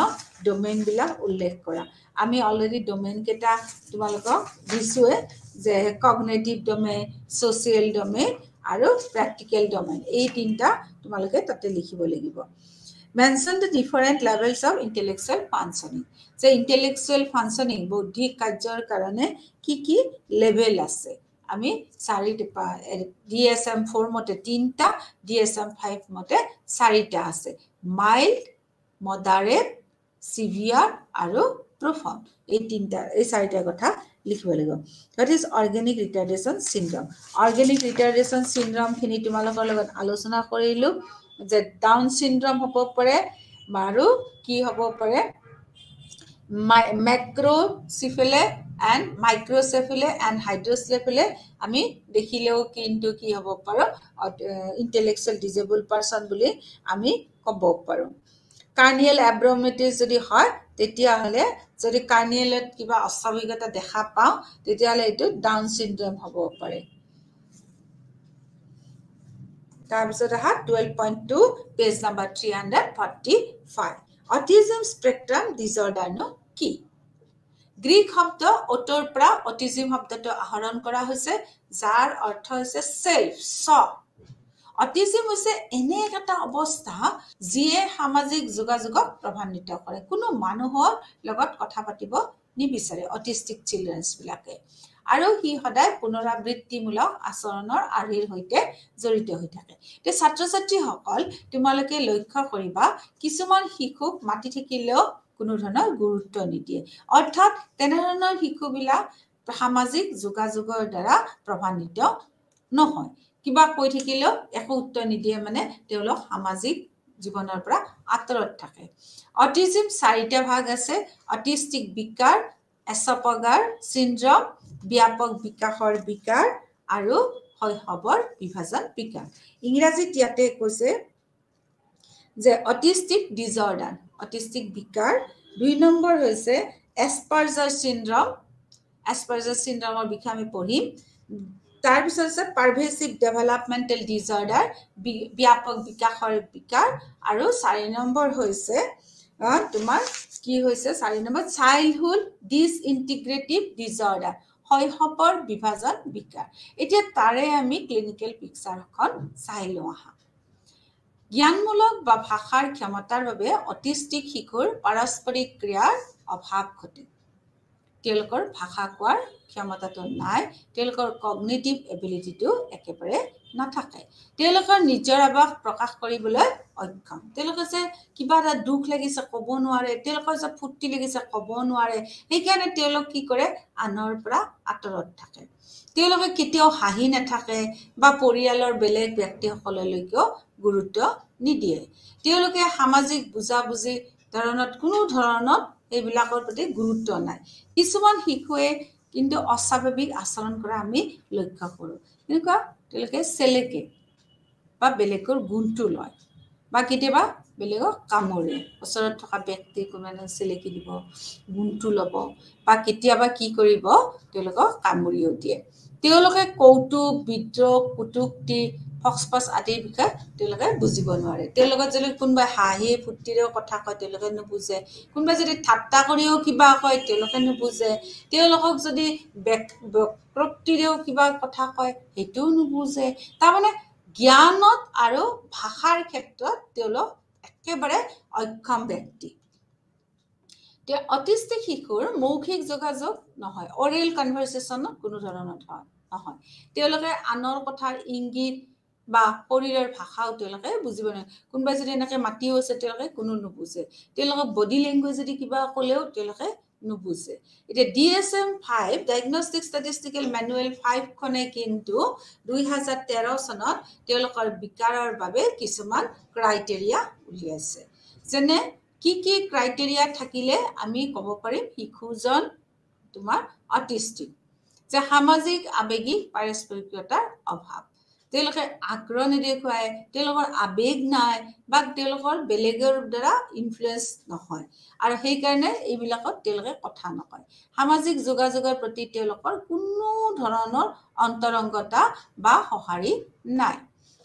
ডমেইন বিলাক উল্লেখ কৰা আমি অলৰেডি ডমেইন কেটা তোমালোকক দিছোৱে যে কগনিটিভ ডমেইন সোশিয়েল ডমেইন আৰু প্ৰ্যাকটিক্যাল ডমেইন এই তিনটা তোমালোকে তাতে লিখিব লাগিব mention the different levels of intellectual functioning যে intellectual functioning বৌদ্ধিক কাৰ্যৰ কাৰণে কি লেভেল আছে আমি চাৰিটা DSM 4 মতে 3টা DSM 5 মতে 4টা আছে মাইল্ড মডাৰেট সিভিয়াৰ আৰু প্ৰফাউণ্ড এই তিনটা এই চাৰিটা কথা লিখিব লাগিব that is organic retardation syndrome organic retardation syndrome খিনি তোমালোকৰ লগত আলোচনা কৰিলো যে ডাউন সিনড্ৰোম হ'ব পাৰে আৰু কি হ'ব পাৰে ম্যাক্ৰোসেফালে and microcephaly and hydrocephaly আমি দেখিলেও কিন্তু কি হ'ব পাৰো intellectual disabled person বুলি আমি ক'ব পাৰো কাৰ্নিয়েল অ্যাব্নৰ্মেলিটিজ যদি হয় তেতিয়া হলে যদি কাৰ্নিয়েলত কিবা অস্বাভাৱিকতা দেখা পাও তেতিয়া হলে এটো ডাউন সিনড্ৰোম হ'ব পাৰে তাৰপিছত আহা 12.2 page number 345 autism spectrum disorder নো কি গ্ৰীক শব্দ অটৰ পৰা অটিজম শব্দটো আহৰণ কৰা হৈছে যাৰ অৰ্থ হৈছে সেলফ অটিজম হৈছে এনে এটা অৱস্থা যিয়ে সামাজিক যোগাযোগক প্ৰভাৱিত কৰে কোনো মানুহৰ লগত কথা পাতিব নিবিচাৰে অটিষ্টিক চিলড্ৰেনছ বিলাকে আৰু হি সদায় পুনৰাবৃত্তিমূলক আচৰণৰ আৰ্হিৰ হৈতে জড়িত হৈ থাকে তে ছাত্ৰ ছাত্ৰী সকল তোমালোকে লক্ষ্য কৰিবা কিছুমান শিশুক মাতি থাকিলেও কোনো ধৰণৰ গুৰুত্ব নিদিয়ে অৰ্থাৎ তেনেধৰণৰ শিশুবিলাক সামাজিক যোগাযোগৰ দ্বাৰা প্ৰভাৱিত নহয় কিবা কৈ থাকিলেও একো উত্তৰ নিদিয়ে মানে তেওঁলোক সামাজিক জীৱনৰ পৰা আঁতৰত থাকে অটিজম চাৰিটা ভাগ আছে অটিষ্টিক বিকাৰ এছপাগাৰ চিনড্ৰম ব্যাপক বিকাশৰ বিকাৰ আৰু শৈশৱৰ বিভাজন বিকাৰ ইংৰাজীত ইয়াতে কৈছে যে অটিষ্টিক ডিজঅৰ্ডাৰ অটিষ্টিক বিকাৰ 2 নম্বৰ হৈছে এছপাৰ্জাৰ চিনড্ৰমৰ বিষয়ে আমি পঢ়িম তাৰ পিছত আছে পাৰভেচিভ ডেভেলপমেণ্টেল ডিজঅৰ্ডাৰ ব্যাপক বিকাশৰ বিকাৰ আৰু 4 নম্বৰ হৈছে তোমাৰ কি হৈছে 4 নম্বৰ চাইল্ডহুড ডিসইন্টিগ্ৰেটিভ ডিজঅৰ্ডাৰ শৈশৱৰ বিভাজন বিকাৰ এতিয়া তাৰে আমি ক্লিনিক্যাল পিকচাৰখন চাই লওঁ আহা জ্ঞানমূলক বা ভাষাৰ ক্ষমতাৰ বাবে অটিষ্টিক শিশুৰ পাৰস্পৰিক ক্ৰিয়াৰ অভাৱ ঘটে তেওঁলোকৰ ভাষা কোৱাৰ ক্ষমতাটো নাই তেওঁলোকৰ কগনিটিভ এবিলিটিটো একেবাৰে নাথাকে তেওঁলোকৰ নিজৰ আৱাস প্ৰকাশ কৰিবলৈ অক্ষম তেওঁলোকে যে কিবা এটা দুখ লাগিছে ক'ব নোৱাৰে তেওঁলোকৰ যে ফুৰ্তি লাগিছে ক'ব নোৱাৰে সেইকাৰণে তেওঁলোক কি কৰে আনৰ পৰা আঁতৰত থাকে তেওঁলোকে কেতিয়াও হাঁহি নাথাকে বা পৰিয়ালৰ বেলেগ ব্যক্তিসকললৈকেও গুৰুত্ব নিদিয়ে তেওঁলোকে সামাজিক বুজাবুজি ধৰণত কোনো ধৰণত এইবিলাকৰ প্ৰতি গুৰুত্ব নাই কিছুমান শিশুৱে কিন্তু অস্বাভাৱিক আচৰণ কৰা আমি লক্ষ্য কৰোঁ এনেকুৱা তেওঁলোকে চেলেকে বা বেলেগৰ গুণটো লয় বা কেতিয়াবা বেলেগক কামোৰে ওচৰত থকা ব্যক্তিক মানে চেলেকি দিব গুণটো ল'ব বা কেতিয়াবা কি কৰিব তেওঁলোকক কামুৰিও দিয়ে তেওঁলোকে কৌতুক বিদ্ৰোহ কুটুক্তি ফক্সপাছ আদিৰ বিষয়ে তেওঁলোকে বুজিব নোৱাৰে তেওঁলোকৰ যদি কোনোবাই হাঁহি ফুৰ্তিৰেও কথা কয় তেওঁলোকে নুবুজে কোনোবাই যদি ঠাট্টা কৰিও কিবা কয় তেওঁলোকে নুবুজে তেওঁলোকক যদি বক্তৃতাৰেও কিবা কথা কয় সেইটোও নুবুজে তাৰমানে জ্ঞানত আৰু ভাষাৰ ক্ষেত্ৰত তেওঁলোক একেবাৰে অক্ষম ব্যক্তি অটিষ্টিক শিশুৰ মৌখিক যোগাযোগ নহয় অৰেল কনভাৰচেশ্যনত কোনো ধৰণৰ নহয় তেওঁলোকে আনৰ কথাৰ ইংগিত বা শৰীৰৰ ভাষাও তেওঁলোকে বুজিব নোৱাৰে কোনোবাই যদি এনেকৈ মাতিও আছে তেওঁলোকে কোনো নুবুজে তেওঁলোকক বডি লেংগুৱেজ যদি কিবা ক'লেও তেওঁলোকে নুবুজে এতিয়া DSM-5 ডায়াগনষ্টিক ষ্টেটিষ্টিকেল মেনুৱেল 5 খনে কিন্তু 2013 চনত তেওঁলোকৰ বিকাৰৰ বাবে কিছুমান ক্ৰাইটেৰিয়া উলিয়াইছে যেনে কি কি ক্ৰাইটেৰিয়া থাকিলে আমি ক'ব পাৰিম শিশুজন তোমাৰ অটিষ্টিক যে সামাজিক আবেগিক পাৰস্পৰিকতাৰ অভাৱ তেওঁলোকে আগ্ৰহ নেদেখুৱায় তেওঁলোকৰ আবেগ নাই বা তেওঁলোকৰ বেলেগৰ দ্বাৰা ইনফ্লুৱেঞ্চ নহয় আৰু সেইকাৰণে এইবিলাকত তেওঁলোকে কথা নকয় সামাজিক যোগাযোগৰ প্ৰতি তেওঁলোকৰ কোনো ধৰণৰ অন্তৰংগতা বা সঁহাৰি নাই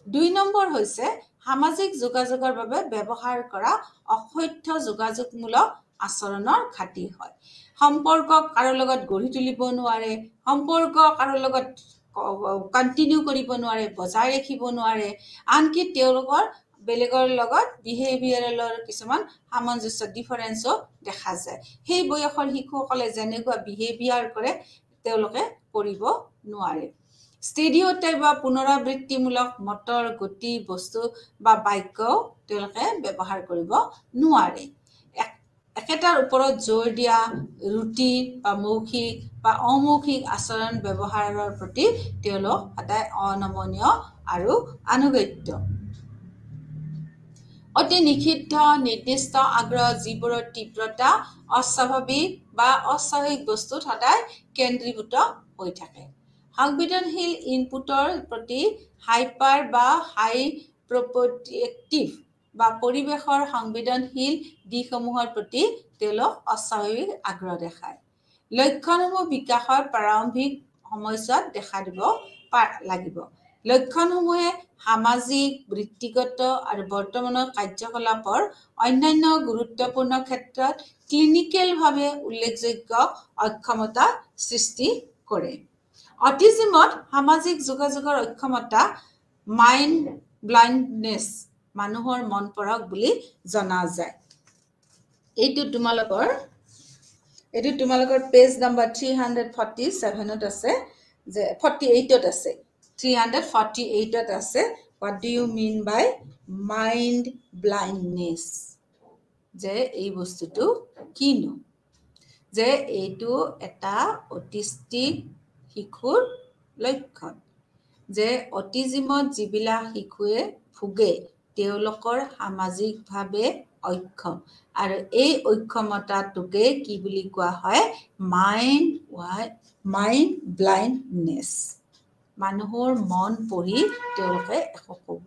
2 নম্বৰ হৈছে সামাজিক যোগাযোগৰ বাবে ব্যৱহাৰ কৰা অসত্য যোগাযোগমূলক আচৰণৰ ঘাটি হয় সম্পৰ্ক কাৰো লগত গঢ়ি তুলিব নোৱাৰে সম্পৰ্ক কাৰো লগত কন্টিনিউ কৰিব নোৱাৰে বজাই ৰাখিব নোৱাৰে আনকি তেওঁলোকৰ বেলেগৰ লগত বিহেভিয়াৰেলৰ কিছুমান সামঞ্জস্য ডিফাৰেন্সও দেখা যায় সেই বয়সৰ শিশুসকলে যেনেকুৱা বিহেভিয়াৰ কৰে তেওঁলোকে কৰিব নোৱাৰে ষ্টেৰিঅটাইপ বা পুনৰাবৃত্তিমূলক মটৰ গতি বস্তু বা বাক্যও তেওঁলোকে ব্যৱহাৰ কৰিব নোৱাৰে একেটাৰ ওপৰত জোৰ দিয়া ৰুটি বা মৌখিক বা অমৌখিক আচৰণ ব্যৱহাৰৰ প্ৰতি তেওঁলোক সদায় অনমনীয় আৰু আনুগত্য অতি নিষিদ্ধ নিৰ্দিষ্ট আগ্ৰহ যিবোৰৰ তীব্ৰতা অস্বাভাৱিক বা অস্বাভাৱিক বস্তুত সদায় কেন্দ্ৰীভূত হৈ থাকে সংবেদনশীল ইনপুটৰ প্ৰতি হাইপাৰ বা হাই প্ৰপ'টেক্টিভ বা পৰিৱেশৰ সংবেদনশীল দিশসমূহৰ প্ৰতি তেওঁলোক অস্বাভাৱিক আগ্ৰহ দেখায় লক্ষণসমূহ বিকাশৰ প্ৰাৰম্ভিক সময়ছোৱাত দেখা দিব লাগিব লক্ষণসমূহে সামাজিক বৃত্তিগত আৰু বৰ্তমানৰ কাৰ্যকলাপৰ অন্যান্য গুৰুত্বপূৰ্ণ ক্ষেত্ৰত ক্লিনিকেলভাৱে উল্লেখযোগ্য অক্ষমতা সৃষ্টি কৰে অটিজমত সামাজিক যোগাযোগৰ অক্ষমতা মাইণ্ড ব্লাইণ্ডনেছ মানুহৰ মন পৰক বুলি জনা যায় এইটো তোমালোকৰ পেজ নম্বৰ 347ত আছে যে 48ত আছে 348ত আছে what do you mean by mind blindness যে এই বস্তুটো কিনো যে এইটো এটা অটিষ্টিক শিশুৰ লক্ষণ যে অটিজিমত যিবিলাক শিশুৱে ভুগে তেওঁলোকৰ সামাজিকভাৱে অক্ষম আৰু এই অক্ষমতাটোকে কি বুলি কোৱা হয় মাইণ্ড ব্লাইণ্ডনেছ মানুহৰ মন পঢ়ি তেওঁলোকে একো ক'ব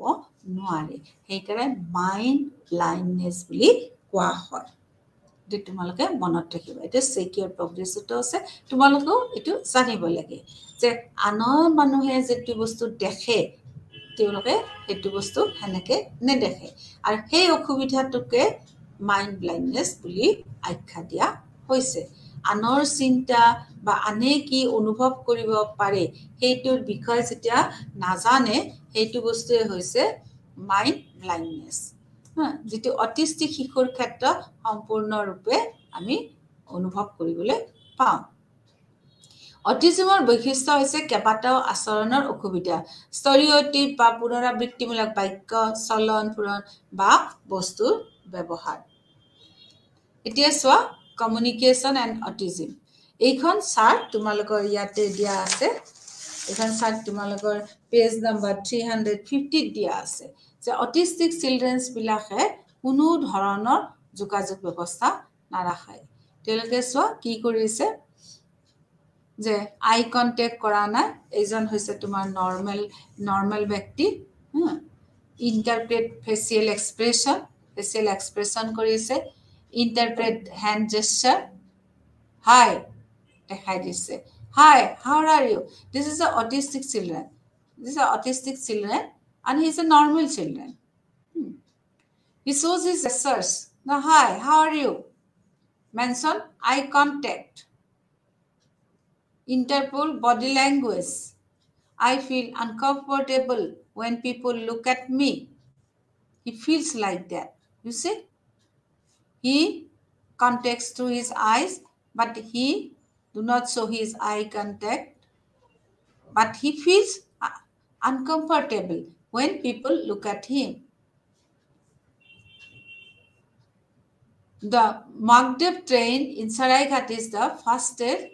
নোৱাৰে সেইকাৰণে মাইণ্ড ব্লাইণ্ডনেছ বুলি কোৱা হয় এইটো তোমালোকে মনত ৰাখিবা এইটো ছেকিউৰ প্ৰগ্ৰেছতো আছে তোমালোকেও এইটো জানিব লাগে যে আনৰ মানুহে যিটো বস্তু দেখে তেওঁলোকে সেইটো বস্তু সেনেকে নেদেখে আৰু সেই অসুবিধাটোকে মাইণ্ড ব্লাইণ্ডনেছ বুলি আখ্যা দিয়া হৈছে আনৰ চিন্তা বা আনে কি অনুভৱ কৰিব পাৰে সেইটোৰ বিষয়ে যেতিয়া নাজানে সেইটো বস্তুৱে হৈছে মাইণ্ড ব্লাইণ্ডনেছ যেটো অটিষ্টিক শিশুৰ ক্ষেত্ৰত সম্পূৰ্ণৰূপে আমি অনুভৱ কৰিবলৈ পাওঁ অটিজমৰ বৈশিষ্ট্য হৈছে কেইবাটাও আচৰণৰ অসুবিধা ষ্টেৰিঅটাইপ বা পুনৰাবৃত্তিমূলক বাক্য চলন ফুৰণ বা বস্তুৰ ব্যৱহাৰ এতিয়া চোৱা কমিউনিকেশ্যন এণ্ড অটিজম এইখন চাৰ্ট তোমালোকৰ ইয়াতে দিয়া আছে এইখন চাৰ্ট তোমালোকৰ পেজ নম্বৰ 350 দিয়া আছে যে অটিষ্টিক চিলড্ৰেনছ বিলাকে কোনো ধৰণৰ যোগাযোগ ব্যৱস্থা নাৰাখে তেওঁলোকে চোৱা কি কৰিছে যে আই কন্টেক্ট কৰা নাই এইজন হৈছে তোমাৰ নৰ্মেল ব্যক্তি ইন্টাৰপ্ৰেট ফেচিয়েল এক্সপ্ৰেছন কৰিছে ইন্টাৰপ্ৰেট হ্যান্ড জেস্চাৰ হাই দেখাই দিছে hi how are you this is a autistic children and he is a normal children he shows his gestures now hi how are you mention eye contact interpol body language I feel uncomfortable when people look at me he feels like that you see he contacts through his eyes but he do not show his eye contact but he feels uncomfortable when people look at him the Magdev train in Saraighat is the fastest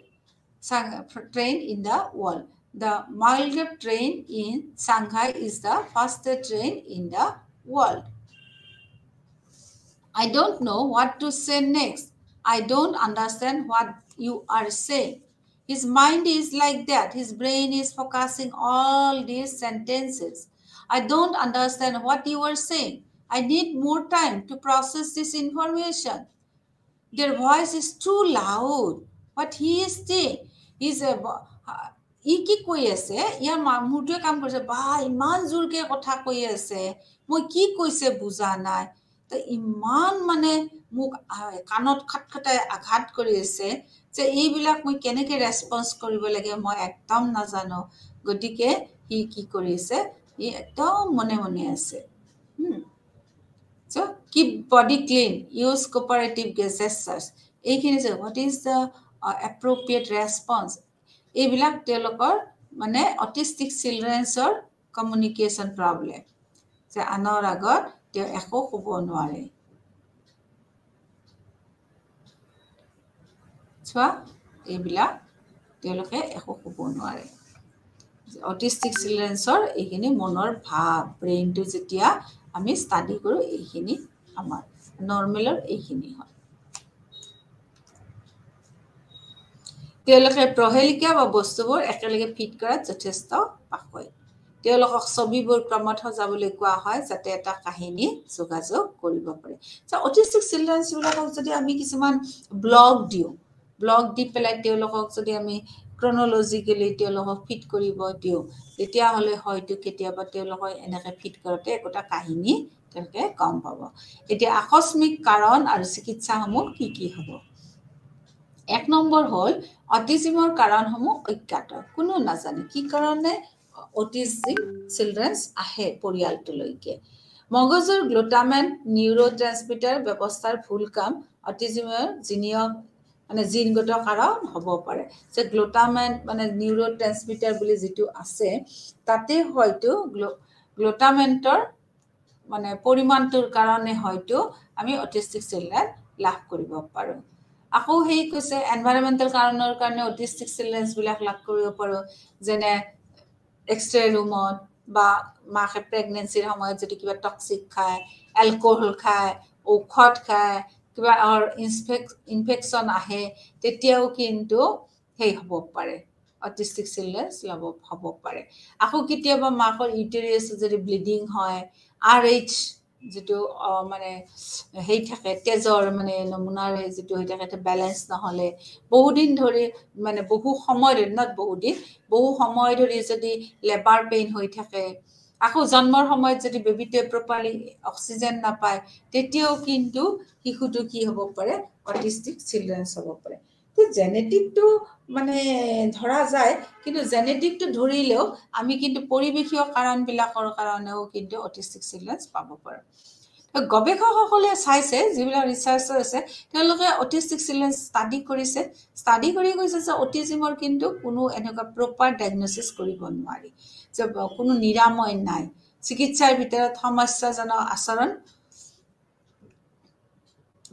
train in the world the Magdev train in Shanghai is the fastest train in the world I don't know what to say next I don't understand what you are saying his mind is like that his brain is focusing all these sentences I don't understand what you are saying I need more time to process this information their voice is too loud what he is saying is a কি কৈ আছে ইয়াৰ মুঠে কাম কৰিছে বা ইমান জোৰকে কথা কৈ আছে মই কি কৈছে বুজা নাই তো ইমান মানে মোক কাণত খটখটাই আঘাত কৰি আছে যে এইবিলাক মই কেনেকৈ ৰেসপন্স কৰিব লাগে মই একদম নাজানো গতিকে হি কি কৰিছে ই একদম মনে মনে আছে so keep body clean use cooperative gestures এইখিনি যে what is the appropriate response এইবিলাক তেওঁলোকৰ মানে অটিষ্টিক চিলড্ৰেনছৰ কমিউনিকেশ্যন প্ৰব্লেম যে আনৰ আগত তেওঁ একো ক'ব নোৱাৰে চোৱা এইবিলাক তেওঁলোকে একো ক'ব নোৱাৰে অটিষ্টিক চিলড্ৰেনছৰ এইখিনি মনৰ ভাৱ ব্ৰেইনটো যেতিয়া আমি ষ্টাডি কৰোঁ এইখিনি আমাৰ নৰ্মেলৰ এইখিনি হয় তেওঁলোকে প্ৰহেলিকা বা বস্তুবোৰ একেলগে ফিট কৰাত যথেষ্ট পাকৈত তেওঁলোকক ছবিবোৰ ক্ৰমত সজাবলৈ কোৱা হয় যাতে এটা কাহিনী যোগাযোগ কৰিব পাৰে অটিষ্টিক চিলড্ৰেনছবিলাকক যদি আমি কিছুমান ব্লগ দি পেলাই তেওঁলোকক যদি আমি ক্ৰনলজিকেলি তেওঁলোকক ফিট কৰিব দিওঁ তেতিয়াহ'লে হয়তো কেতিয়াবা তেওঁলোকক এনেকৈ ফিট কৰোঁতে একোটা কাহিনী তেওঁলোকে গম পাব এতিয়া আকস্মিক কাৰণ আৰু চিকিৎসাসমূহ কি হ'ব এক নম্বৰ হ'ল অটিজমৰ কাৰণসমূহ অজ্ঞাত কোনো নাজানে কি কাৰণে অটিষ্টিক চিলড্ৰেনছ আহে পৰিয়ালটোলৈকে মগজুৰ গ্লুটামেট নিউৰোট্ৰান্সমিটাৰ ব্যৱস্থাৰ ভুল কাম অটিজমৰ জিনগত কাৰণ হ'ব পাৰে যে গ্লুটামেট মানে নিউৰোট্ৰান্সমিটাৰ বুলি যিটো আছে তাতে হয়তো গ্লুটামেটৰ মানে পৰিমাণটোৰ কাৰণে হয়তো আমি অটিষ্টিক চিলড্ৰেন লাভ কৰিব পাৰোঁ আকৌ হেই কৈছে এনভাইৰনমেণ্টেল কাৰণৰ কাৰণে অটিষ্টিক চিলড্ৰেনছবিলাক লাভ কৰিব পাৰোঁ যেনে এক্সৰে ৰুমত বা মাকে প্ৰেগনেন্সিৰ সময়ত যদি কিবা টক্সিক খায় এলকহল খায় ঔষধ খায় কিবা ইনফেকশ্যন আহে তেতিয়াও কিন্তু সেই হ'ব পাৰে অটিষ্টিক চিলড্ৰেনছ হ'ব পাৰে আকৌ কেতিয়াবা মাকৰ ইউটেৰিয়াছ যদি ব্লিডিং হয় RH যেটো মানে হেই থাকে তেজৰ মানে নমুনাৰ যেটো হৈ থাকে বেলেন্স নহলে বহু দিন ধৰি মানে বহু সময় ধৰি not বহু সময় ধৰি যদি লেবাৰ পেইন হৈ থাকে আকৌ জন্মৰ সময়ত যদি বেবিটোৱে প্ৰপাৰলি অক্সিজেন নাপায় তেতিয়াও কিন্তু শিশুটো কি হ'ব পাৰে অটিষ্টিক চিলড্ৰেনছ হ'ব পাৰে তো জেনেটিকটো মানে ধৰা যায় কিন্তু জেনেটিকটো ধৰিলেও আমি কিন্তু পৰিৱেশীয় কাৰণবিলাকৰ কাৰণেও কিন্তু অটিষ্টিক চিলড্ৰেনছ পাব পাৰোঁ গৱেষকসকলে চাইছে যিবিলাক ৰিচাৰ্চাৰ আছে তেওঁলোকে অটিষ্টিক চিলড্ৰেনছ ষ্টাডি কৰি কৈছে যে অটিজিমৰ কিন্তু কোনো এনেকুৱা প্ৰপাৰ ডায়াগনচিছ কৰিব নোৱাৰি যে কোনো নিৰাময় নাই চিকিৎসাৰ ভিতৰত সমস্যাজনক আচৰণ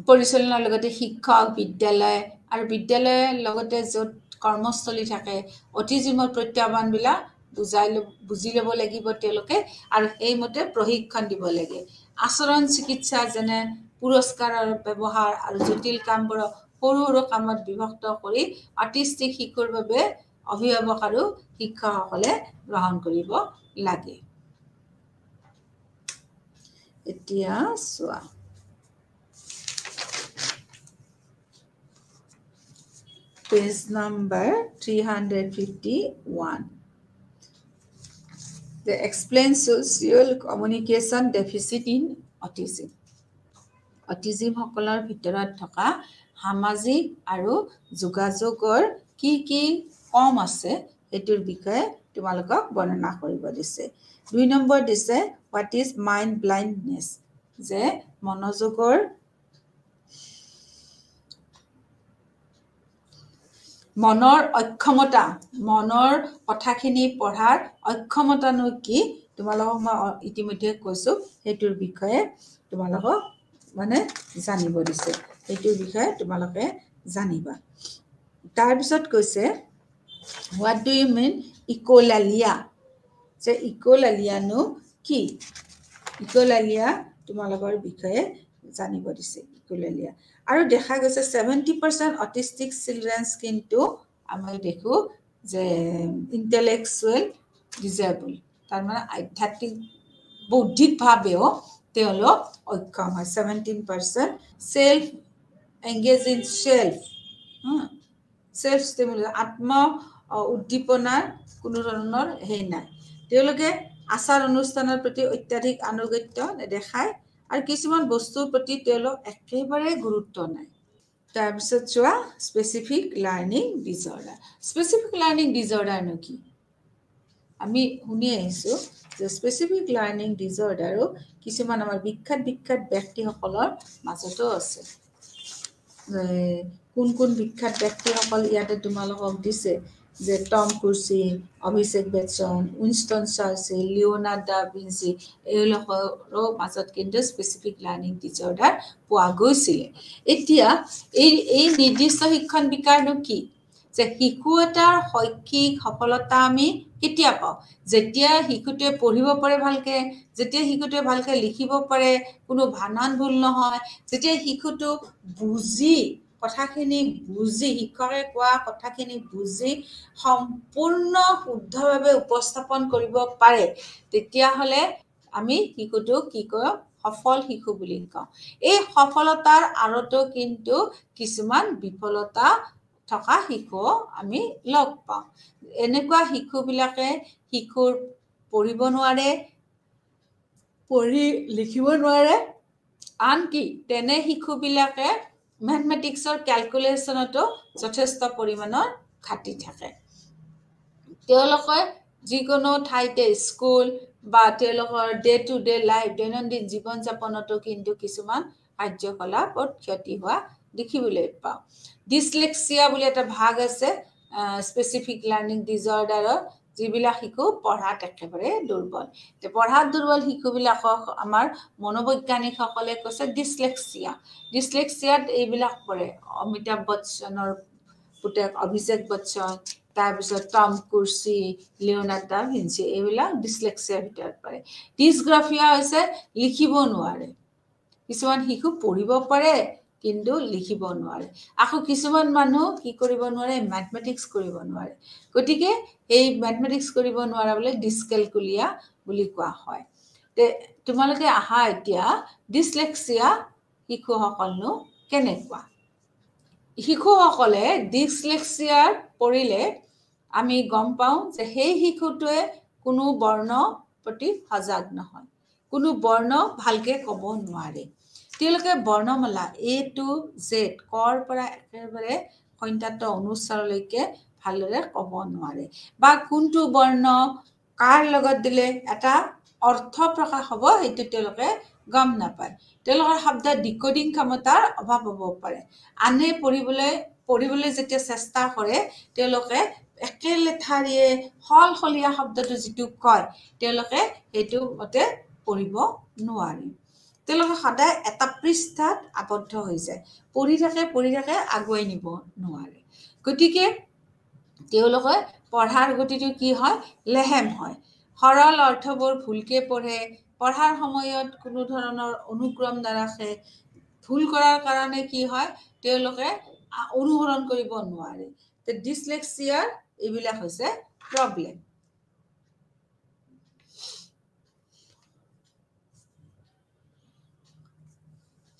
পৰিচালনাৰ লগতে শিক্ষক বিদ্যালয় আৰু বিদ্যালয়ৰ লগতে য'ত কৰ্মস্থলী থাকে অটিজিমৰ প্ৰত্যাহ্বানবিলাক বুজি ল'ব লাগিব তেওঁলোকে আৰু এইমতে প্ৰশিক্ষণ দিব লাগে আচৰণ চিকিৎসা যেনে পুৰস্কাৰৰ ব্যৱহাৰ আৰু জটিল কামবোৰক সৰু সৰু কামত বিভক্ত কৰি অটিষ্টিক শিশুৰ বাবে অভিভাৱক আৰু শিক্ষকসকলে গ্ৰহণ কৰিব লাগে এতিয়া চোৱা page number 351 they explain social communication deficit in autism autism সকলৰ ভিতৰত থকা সামাজিক আৰু যোগাযোগৰ কি কম আছে এটোৰ বিষয়ে তোমালোকক বৰ্ণনা কৰিব দিছে 2 নম্বৰ দিছে what is mind blindness যে মনোযোগৰ মনৰ অক্ষমতা মনৰ কথাখিনি পঢ়াৰ অক্ষমতানো কি তোমালোকক মই ইতিমধ্যে কৈছো হেতুৰ বিষয়ে তোমালোকক মানে জানিব দিছে হেতুৰ বিষয়ে তোমালোকে জানিবা তাৰ পিছত কৈছে what do you mean echolalia যে ইকোলালিয়ানো কি ইকোলালিয়া তোমালোকৰ বিষয়ে জানিব দিছে ইকোলালিয়া আৰু দেখা গৈছে 70% অটিষ্টিক চিলড্ৰেনছ কিন্তু আমি দেখো যে ইন্টেলেকচুৱেল ডিসেবল তাৰ মানে আধ্যাত্মিক বৌদ্ধিকভাৱেও তেওঁলোক অক্ষম হয় 17% self engage in self stimulation আত্ম উদ্দীপনাৰ কোনো ধৰণৰ হে নাই তেওঁলোকে আচাৰ অনুষ্ঠানৰ প্ৰতি অত্যাধিক আনুগত্য দেখায় আৰু কিছুমান বস্তুৰ প্ৰতি তেওঁলোক একেবাৰে গুৰুত্ব নাই তাৰ পিছত চোৱা স্পেসিফিক লাৰ্নিং ডিসঅৰ্ডাৰ নো কি আমি শুনি আহিছো যে স্পেসিফিক লাৰ্নিং ডিসঅৰ্ডাৰো কিছুমান আমাৰ বিখ্যাত ব্যক্তিসকলৰ মাজতো আছে কোন বিখ্যাত ব্যক্তিসকল ইয়াতে তোমালোকক দিছে যে টম ক্ৰুজি Abhishek Bachchan Winston Churchill Leonardo ডা ভিঞ্চি এইলোকৰ মাজত কিন্তু স্পেসিফিক লাৰ্নিং ডিসঅৰ্ডাৰ পোৱা গৈছিল এতিয়া এই নিৰ্দিষ্ট শিক্ষণ বিকাৰনো কি যে শিশু এটাৰ শৈক্ষিক সফলতা আমি কেতিয়া পাওঁ যেতিয়া শিশুটোৱে পঢ়িব পাৰে ভালকে যেতিয়া শিশুটোৱে ভালকে লিখিব পাৰে কোনো বানান ভুল নহয় যেতিয়া শিশুটো বুজি কথাখিনি বুজি শিক্ষকে কোৱা কথাখিনি বুজি সম্পূৰ্ণ শুদ্ধভাৱে উপস্থাপন কৰিব পাৰে তেতিয়া হলে আমি শিশুটো কি কওঁ সফল শিশু বুলি কওঁ এই সফলতাৰ আৰতো কিন্তু কিছুমান বিফলতা থকা শিশু আমি লগ পাওঁ এনেকুৱা শিশুবিলাকে শিশুৰ পঢ়িব নোৱাৰে পঢ়ি লিখিব নোৱাৰে আনকি তেনে শিশুবিলাকে ম্যাথমেটিক্সৰ ক্যালকুলেশনতো যথেষ্ট পৰিমাণৰ ঘাটি থাকে তেওঁলোকে যিকোনো ঠাইতে স্কুল বা তেওঁলোকৰ ডে টু ডে লাইফ দৈনন্দিন জীৱন যাপনতো কিন্তু কিছুমান কাৰ্যকলাপত ক্ষতি হোৱা দেখিবলৈ পাওঁ ডিসলেক্সিয়া বুলি এটা ভাগ আছে স্পেসিফিক লাৰ্নিং ডিসঅৰ্ডাৰৰ যিবিলাক শিশু পঢ়াত একেবাৰে দুৰ্বল তে পঢ়াত দুৰ্বল শিশুবিলাকক আমাৰ মনোবৈজ্ঞানিকসকলে কৈছে ডিছলেক্সিয়াত এইবিলাক পৰে অমিতাভ বচ্চনৰ পুতেক অভিষেক বচ্চন তাৰপিছত টম কুৰ্চি লিঅ'নাৰ্ডো দা ভিঞ্চি এইবিলাক ডিছলেক্সিয়াৰ ভিতৰত পৰে ডিছগ্ৰাফিয়া হৈছে লিখিব নোৱাৰে কিছুমান শিশু পঢ়িব পাৰে কিন্তু লিখিব নোৱাৰে আকৌ কিছুমান মানুহ কি কৰিব নোৱাৰে ম্যাথমেটিক্স কৰিব নোৱাৰে গতিকে এই ম্যাথমেটিক্স কৰিব নোৱাৰা বলে ডিসক্যালকুলিয়া বুলি কোৱা হয় তে তোমালোকে আহা এতিয়া ডিসলেক্সিয়া শিশুসকলনো কেনেকুৱা শিশুসকলে ডিসলেক্সিয়াৰ পৰিলে আমি গম পাওঁ যে সেই শিশুটোৱে কোনো বৰ্ণ প্ৰতি সজাগ নহয় কোনো বৰ্ণ ভালকে ক'ব নোৱাৰে তেওঁলোকে বৰ্ণমালা A to Z কৰ পৰা একেবাৰে সংখ্যাত অনুচ্চাৰলৈকে ভালদৰে ক'ব নোৱাৰে বা কোনটো বৰ্ণ কাৰ লগত দিলে এটা অৰ্থ প্ৰকাশ হ'ব সেইটো তেওঁলোকে গম নাপায় তেওঁলোকৰ শব্দ ডিকোডিং ক্ষমতাৰ অভাৱ হ'ব পাৰে আনে পঢ়িবলৈ যেতিয়া চেষ্টা কৰে তেওঁলোকে একেলেঠাৰিয়ে হলহলীয়া শব্দটো যিটো কয় তেওঁলোকে সেইটো মতে পঢ়িব নোৱাৰে তেওঁলোকে সদায় এটা পৃষ্ঠাত আবদ্ধ হৈ যায় পঢ়ি থাকে আগুৱাই নিব নোৱাৰে গতিকে তেওঁলোকে পঢ়াৰ গতিটো কি হয় লেহেম হয় সৰল অৰ্থবোৰ ভুলকে পঢ়ে পঢ়াৰ সময়ত কোনো ধৰণৰ অনুক্ৰম নাৰাখে ভুল কৰাৰ কাৰণে কি হয় তেওঁলোকে অনুসৰণ কৰিব নোৱাৰে তে ডিসলেক্সিয়াৰ এইবিলাক হৈছে প্ৰবলেম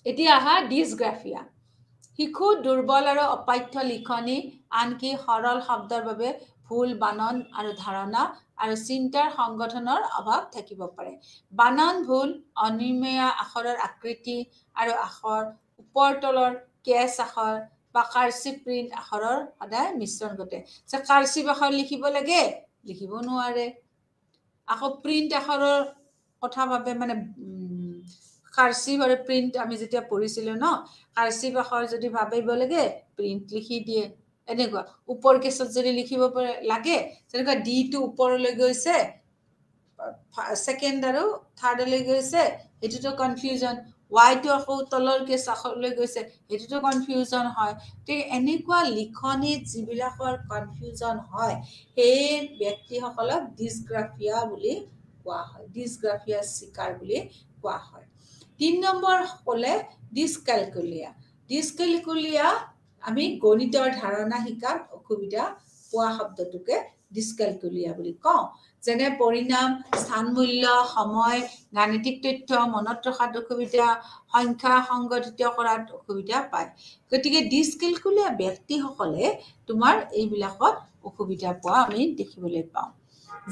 এতিয়া আহা ডিসগ্ৰাফিয়া শিশু দুৰ্বল আৰু অপাঠ্য লিখনি আনকি সৰল শব্দৰ বাবে ভুল বানন আৰু ধাৰণা আৰু চিন্তাৰ সংগঠনৰ অভাৱ থাকিব পাৰে বানন ভুল অনিয়মীয়া আখৰৰ আকৃতি আৰু আখৰ ওপৰ তলৰ কেছ আখৰ বা কাৰ্চিভ প্ৰিণ্ট আখৰৰ সদায় মিশ্ৰণ ঘটে যে কাৰ্চিভ আখৰ লিখিব লাগে লিখিব নোৱাৰে আকৌ প্ৰিণ্ট আখৰৰ কথা ভাবে মানে কাৰ্চিভ আৰু প্ৰিণ্ট আমি যেতিয়া পঢ়িছিলো ন কাৰ্চিভ আখৰ যদি ভাবিব লাগে প্ৰিণ্ট লিখি দিয়ে এনেকুৱা ওপৰ কেছত যদি লিখিব লাগে যেনেকুৱা ডি টো ওপৰলৈ গৈছে সেকেন্ড আৰু থাৰ্ডলৈ গৈছে এটোটো কনফিউজন ওয়াই টো আকৌ তলৰ কেছ আখৰলৈ গৈছে এটোটো কনফিউজন হয় তে এনেকুৱা লিখনিত যিবিলাকৰ কনফিউজন হয় সেই ব্যক্তিসকলক ডিসগ্ৰাফিয়া বুলি কোৱা হয় ডিসগ্ৰাফিয়া শিকাৰ বুলি কোৱা হয় 3 নম্বৰ হলে ডিসক্যালকুলিয়া আমি গণিতৰ ধাৰণা শিকাত অসুবিধা পোৱা শব্দটোকে ডিসক্যালকুলিয়া বুলি কওঁ যেনে পৰিণাম স্থান মূল্য সময় গাণিতিক তথ্য মনত ৰখাত অসুবিধা সংখ্যা সংগঠিত কৰাত অসুবিধা পায় গতিকে ডিসক্যালকুলিয়া ব্যক্তিসকলে তোমাৰ এইবিলাকত অসুবিধা পোৱা আমি দেখিবলৈ পাওঁ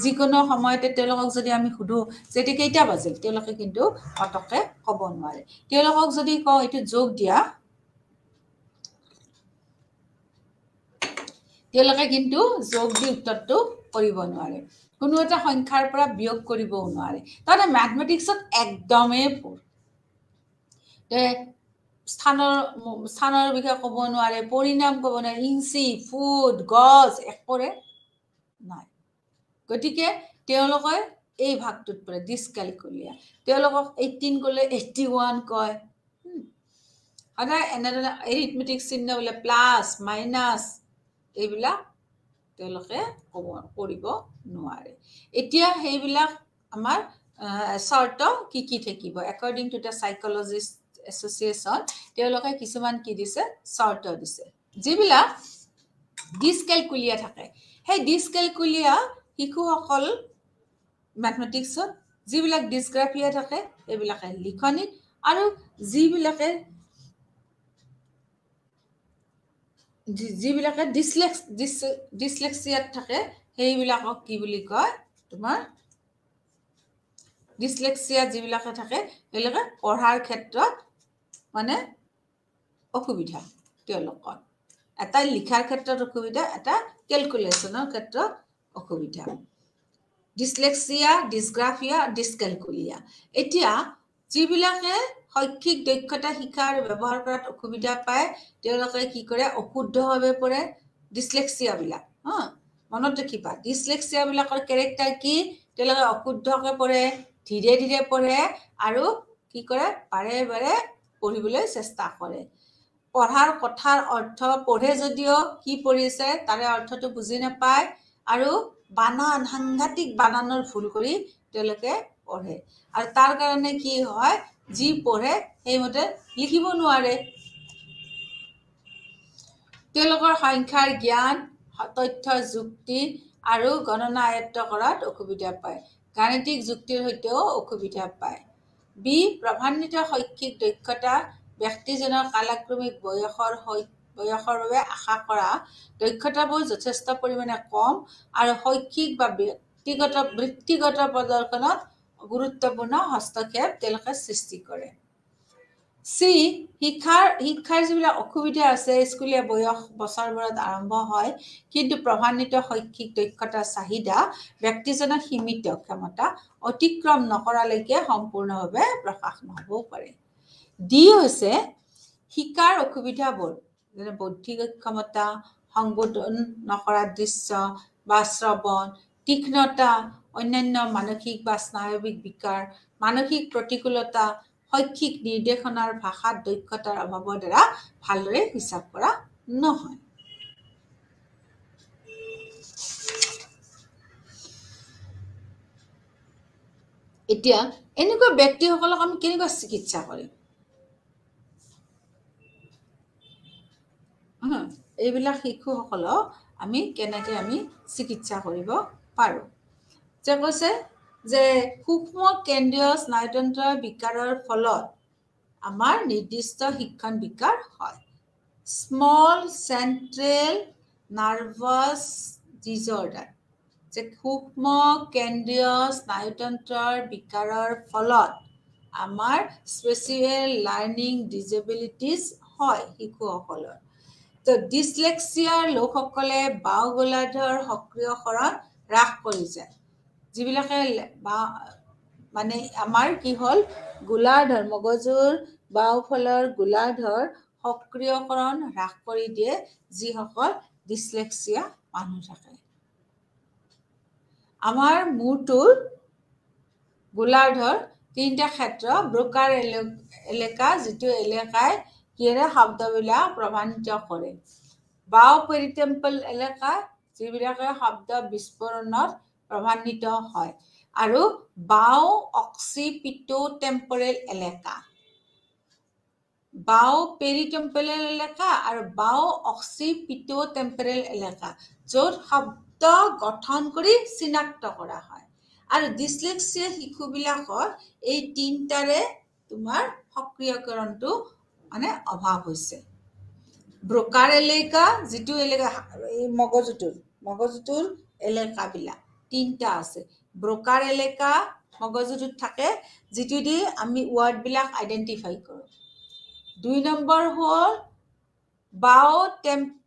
যিকোনো সময়তে তেওঁলোকক যদি আমি সুধো যে এটা কেইটা বাজিল তেওঁলোকে কিন্তু পটকে ক'ব নোৱাৰে তেওঁলোকক যদি কওঁ এটো যোগ দিয়া তেওঁলোকে কিন্তু যোগ দি উত্তৰটো কৰিব নোৱাৰে কোনো এটা সংখ্যাৰ পৰা বিয়োগ কৰিবও নোৱাৰে তাৰমানে ম্যাথমেটিক্সত একদমেই পুৰ স্থানৰ বিষয়ে ক'ব নোৱাৰে পৰিণাম ক'ব নোৱাৰে ইঞ্চি ফুট গজ একৰে নাই গতিকে তেওঁলোকে এই ভাগটোত পৰে ডিসক্যালকুলিয়া তেওঁলোকক 18 ক'লে 81 কয় সদায় এনেদৰে এৰিথমেটিক চিহ্ন বোলে প্লাছ মাইনাছ এইবিলাক তেওঁলোকে কৰিব নোৱাৰে এতিয়া সেইবিলাক আমাৰ চৰ্ত কি থাকিব according to the psychologist association তেওঁলোকে কিছুমান কি দিছে চৰ্ত দিছে যিবিলাক ডিসক্যালকুলিয়া থাকে সেই ডিসক্যালকুলিয়া শিশুসকল ম্যাথমেটিক্সত যিবিলাক ডিসগ্ৰাফিয়া থাকে এইবিলাকে লিখনিত আৰু যিবিলাকে ডিসলেক্সিয়াত থাকে সেইবিলাকক কি বুলি কয় তোমাৰ ডিসলেক্সিয়া যিবিলাকে থাকে সেইবিলাকে পঢ়াৰ ক্ষেত্ৰত মানে অসুবিধা তেওঁলোকৰ এটা লিখাৰ ক্ষেত্ৰত অসুবিধা এটা ক্যালকুলেশনৰ ক্ষেত্ৰত অসুবিধা ডিসলেক্সিয়া ডিসগ্ৰাফিয়া ডিসক্যালকুলিয়া এতিয়া যিবিলাকে শৈক্ষিক দক্ষতা শিক্ষা আৰু ব্যৱহাৰ কৰাত অসুবিধা পায় তেওঁলোকে কি কৰে অশুদ্ধভাৱে পঢ়ে ডিসলেক্সিয়া বিলাক মনত ৰাখিবা ডিসলেক্সিয়া বিলাকৰ ক্যাৰেক্টাৰ কি তেওঁলোকে অশুদ্ধকে পঢ়ে ধীৰে ধীৰে পঢ়ে আৰু কি কৰে বাৰে বাৰে পঢ়িবলৈ চেষ্টা কৰে পঢ়াৰ কথাৰ অৰ্থ পঢ়ে যদিও কি পঢ়িছে তাৰে অৰ্থটো বুজি নাপায় আৰু বানান সাংঘাতিক বানানৰ ভুল কৰি তেওঁলোকে পঢ়ে আৰু তাৰ কাৰণে কি হয় যি পঢ়ে সেইমতে লিখিব নোৱাৰে তেওঁলোকৰ সংখ্যাৰ জ্ঞান তথ্য যুক্তি আৰু গণনা আয়ত্ত কৰাত অসুবিধা পায় গাণিতিক যুক্তিৰ সৈতেও অসুবিধা পায় বি প্ৰভান্বিত শৈক্ষিক দক্ষতা ব্যক্তিজনৰ কালক্ৰমিক বয়সৰ বাবে আশা কৰা দক্ষতাবোৰ যথেষ্ট পৰিমাণে কম আৰু শৈক্ষিক বা বৃত্তিগত প্ৰদৰ্শনত গুৰুত্বপূৰ্ণ হস্তক্ষেপ তেওঁলোকে সৃষ্টি কৰে সি শিক্ষাৰ যিবিলাক অসুবিধা আছে স্কুলীয়া বছৰবোৰত আৰম্ভ হয় কিন্তু প্ৰভান্বিত শৈক্ষিক দক্ষতাৰ চাহিদা ব্যক্তিজনৰ সীমিত ক্ষমতা অতিক্ৰম নকৰালৈকে সম্পূৰ্ণভাৱে প্ৰকাশ নহবও পাৰে ডি হৈছে শিকাৰ অসুবিধাবোৰ যেনে বৌদ্ধিক ক্ষমতা সংবোধন নকৰা দৃশ্য বা শ্ৰৱণ তীক্ষ্ণতা অন্যান্য মানসিক বা স্নায়ৱিক বিকাৰ মানসিক প্ৰতিকূলতা শৈক্ষিক নিৰ্দেশনাৰ ভাষাত দক্ষতাৰ অভাৱৰ দ্বাৰা ভালদৰে হিচাপ কৰা নহয় এতিয়া এনেকুৱা ব্যক্তিসকলক আমি কেনেকৈ চিকিৎসা কৰিম এইবিলাক শিশুসকলক আমি কেনেকৈ আমি চিকিৎসা কৰিব পাৰোঁ যে কৈছে যে সূক্ষ্ম কেন্দ্ৰীয় স্নায়ুতন্ত্ৰৰ বিকাৰৰ ফলত আমাৰ নিৰ্দিষ্ট শিক্ষণ বিকাৰ হয় স্মল চেন্ট্ৰেল নাৰ্ভাছ ডিজৰ্ডাৰ যে সূক্ষ্ম কেন্দ্ৰীয় স্নায়ুতন্ত্ৰৰ বিকাৰৰ ফলত আমাৰ স্পেচিয়েল লাৰ্নিং ডিজেবিলিটিজ হয় শিশুসকলৰ তো ডিসলেক্সিয়াৰ লোকসকলে বাও গোলাৰ্ধৰ সক্ৰিয়কৰণ হ্ৰাস কৰি যায় যিবিলাকে মানে আমাৰ কি হ'ল গোলাৰ্ধৰ মগজুৰ বাওফালৰ গোলাৰ্ধৰ সক্ৰিয়কৰণ হ্ৰাস কৰি দিয়ে যিসকল ডিসলেক্সিয়া মানুহ থাকে আমাৰ মূৰটোৰ গোলাৰ্ধৰ তিনিটা ক্ষেত্ৰ ব্ৰোকাৰ এলেকা যিটো এলেকাই কিৰে শব্দবিলাক প্ৰভান্বিত কৰে বাও পেৰিটেম্পল এলেকা যিবিলাকে শব্দ বিস্ফোৰণত প্ৰভান্বিত হয় আৰু বাও অক্সিপিটোটেম্পৰেল এলেকা বাও পেৰিটেম্পৰেল এলেকা আৰু বাও অক্সিপিটোটেম্পৰেল এলেকা য'ত শব্দ গঠন কৰি চিনাক্ত কৰা হয় আৰু ডিসলেক্সিয়া শিশুবিলাকৰ এই তিনিটাৰে তোমাৰ সক্ৰিয়কৰণটো মানে অভাৱ হৈছে ব্ৰোকাৰ এলেকা যিটো এলেকা এই মগজুটোৰ এলেকাবিলাক তিনিটা আছে ব্ৰোকাৰ এলেকা মগজুটোত থাকে যিটো দি আমি ৱাৰ্ডবিলাক আইডেণ্টিফাই কৰোঁ 2 নম্বৰ হ'ল বাও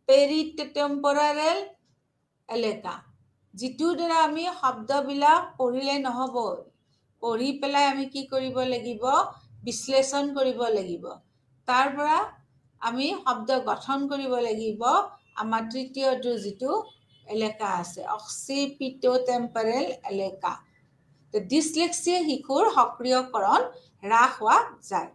পেৰিটেম্পৰেল এলেকা যিটোৰ দ্বাৰা আমি শব্দবিলাক পঢ়িলে নহ'ব পঢ়ি পেলাই আমি কি কৰিব লাগিব বিশ্লেষণ কৰিব লাগিব তাৰ পৰা আমি শব্দ গঠন কৰিব লাগিব আমাৰ তৃতীয়টো যিটো এলেকা আছে অক্সিপিটোটেম্পৰেল এলেকা ডিসলেক্সিয়া শিশুৰ সক্ৰিয়কৰণ হ্ৰাস হোৱা যায়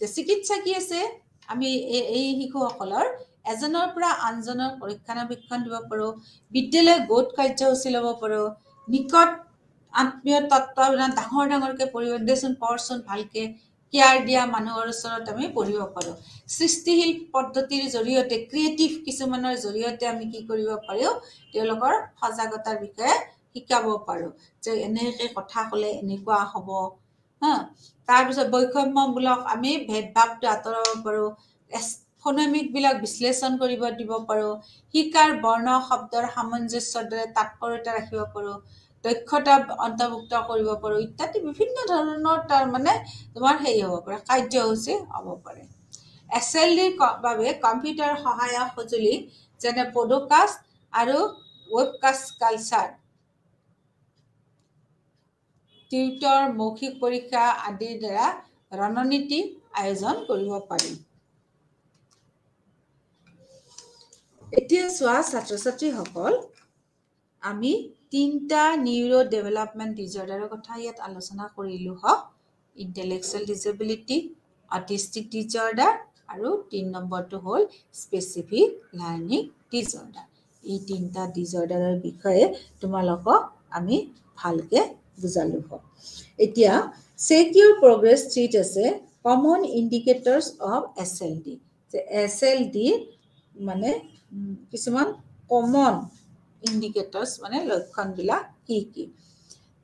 চিকিৎসা কি আছে আমি এই শিশুসকলৰ এজনৰ পৰা আনজনৰ পৰীক্ষণাবেক্ষণ দিব পাৰোঁ বিদ্যালয় গোট কাৰ্যসূচী ল'ব পাৰোঁ নিকট আত্মীয় তত্ত্বাৱধান ডাঙৰকৈ পঢ়িব দেচোন পঢ়চোন ভালকৈ কেয়াৰ দিয়া মানুহৰ ওচৰত আমি পঢ়িব পাৰোঁ সৃষ্টিশীল পদ্ধতিৰ জৰিয়তে ক্ৰিয়েটিভ কিছুমানৰ জৰিয়তে আমি কি কৰিব পাৰোঁ তেওঁলোকৰ সজাগতাৰ বিষয়ে শিকাব পাৰোঁ যে এনেকৈ কথা ক'লে এনেকুৱা হ'ব তাৰপিছত বৈষম্যমূলক আমি ভেদভাৱটো আঁতৰাব পাৰোঁ ফনেমিকবিলাক বিশ্লেষণ কৰিব দিব পাৰোঁ শিকাৰ বৰ্ণ শব্দৰ সামঞ্জস্যৰ দৰে তাৎপৰ্যতা ৰাখিব পাৰোঁ দক্ষতা অন্তৰ্ভুক্ত কৰিব পাৰোঁ ইত্যাদি বিভিন্ন ধৰণৰ তাৰমানে তোমাৰ হেৰি হ'ব পাৰে কাৰ্যসূচী হ'ব পাৰে SLDৰ বাবে কম্পিউটাৰ সহায়ক সঁজুলি যেনে পডকাষ্ট আৰু ৱেবকাষ্ট কালচাৰ টিউটৰ মৌখিক পৰীক্ষা আদিৰ দ্বাৰা ৰণনীতি আয়োজন কৰিব পাৰি এতিয়া চোৱা ছাত্ৰ ছাত্ৰীসকল আমি তিনটা নিউৰো ডেভেলপমেণ্ট ডিজৰ্ডাৰৰ কথা ইয়াত আলোচনা কৰিলোঁ হওক ইণ্টেলেকচুৱেল ডিজেবিলিটি অটিষ্টিক ডিজৰ্ডাৰ আৰু ৩ নম্বৰটো হ'ল স্পেচিফিক লাৰ্ণিং ডিজৰ্ডাৰ এই তিনটা ডিজৰ্ডাৰৰ বিষয়ে তোমালোকক আমি ভালকৈ বুজালোঁ হওক এতিয়া চেকিউৰ প্ৰগ্ৰেছ থ্ৰীত আছে কমন ইণ্ডিকেটৰ্ছ অফ SLD যে SLD মানে কিছুমান কমন ইণ্ডিকেটৰ্ছ মানে লক্ষণবিলাক কি কি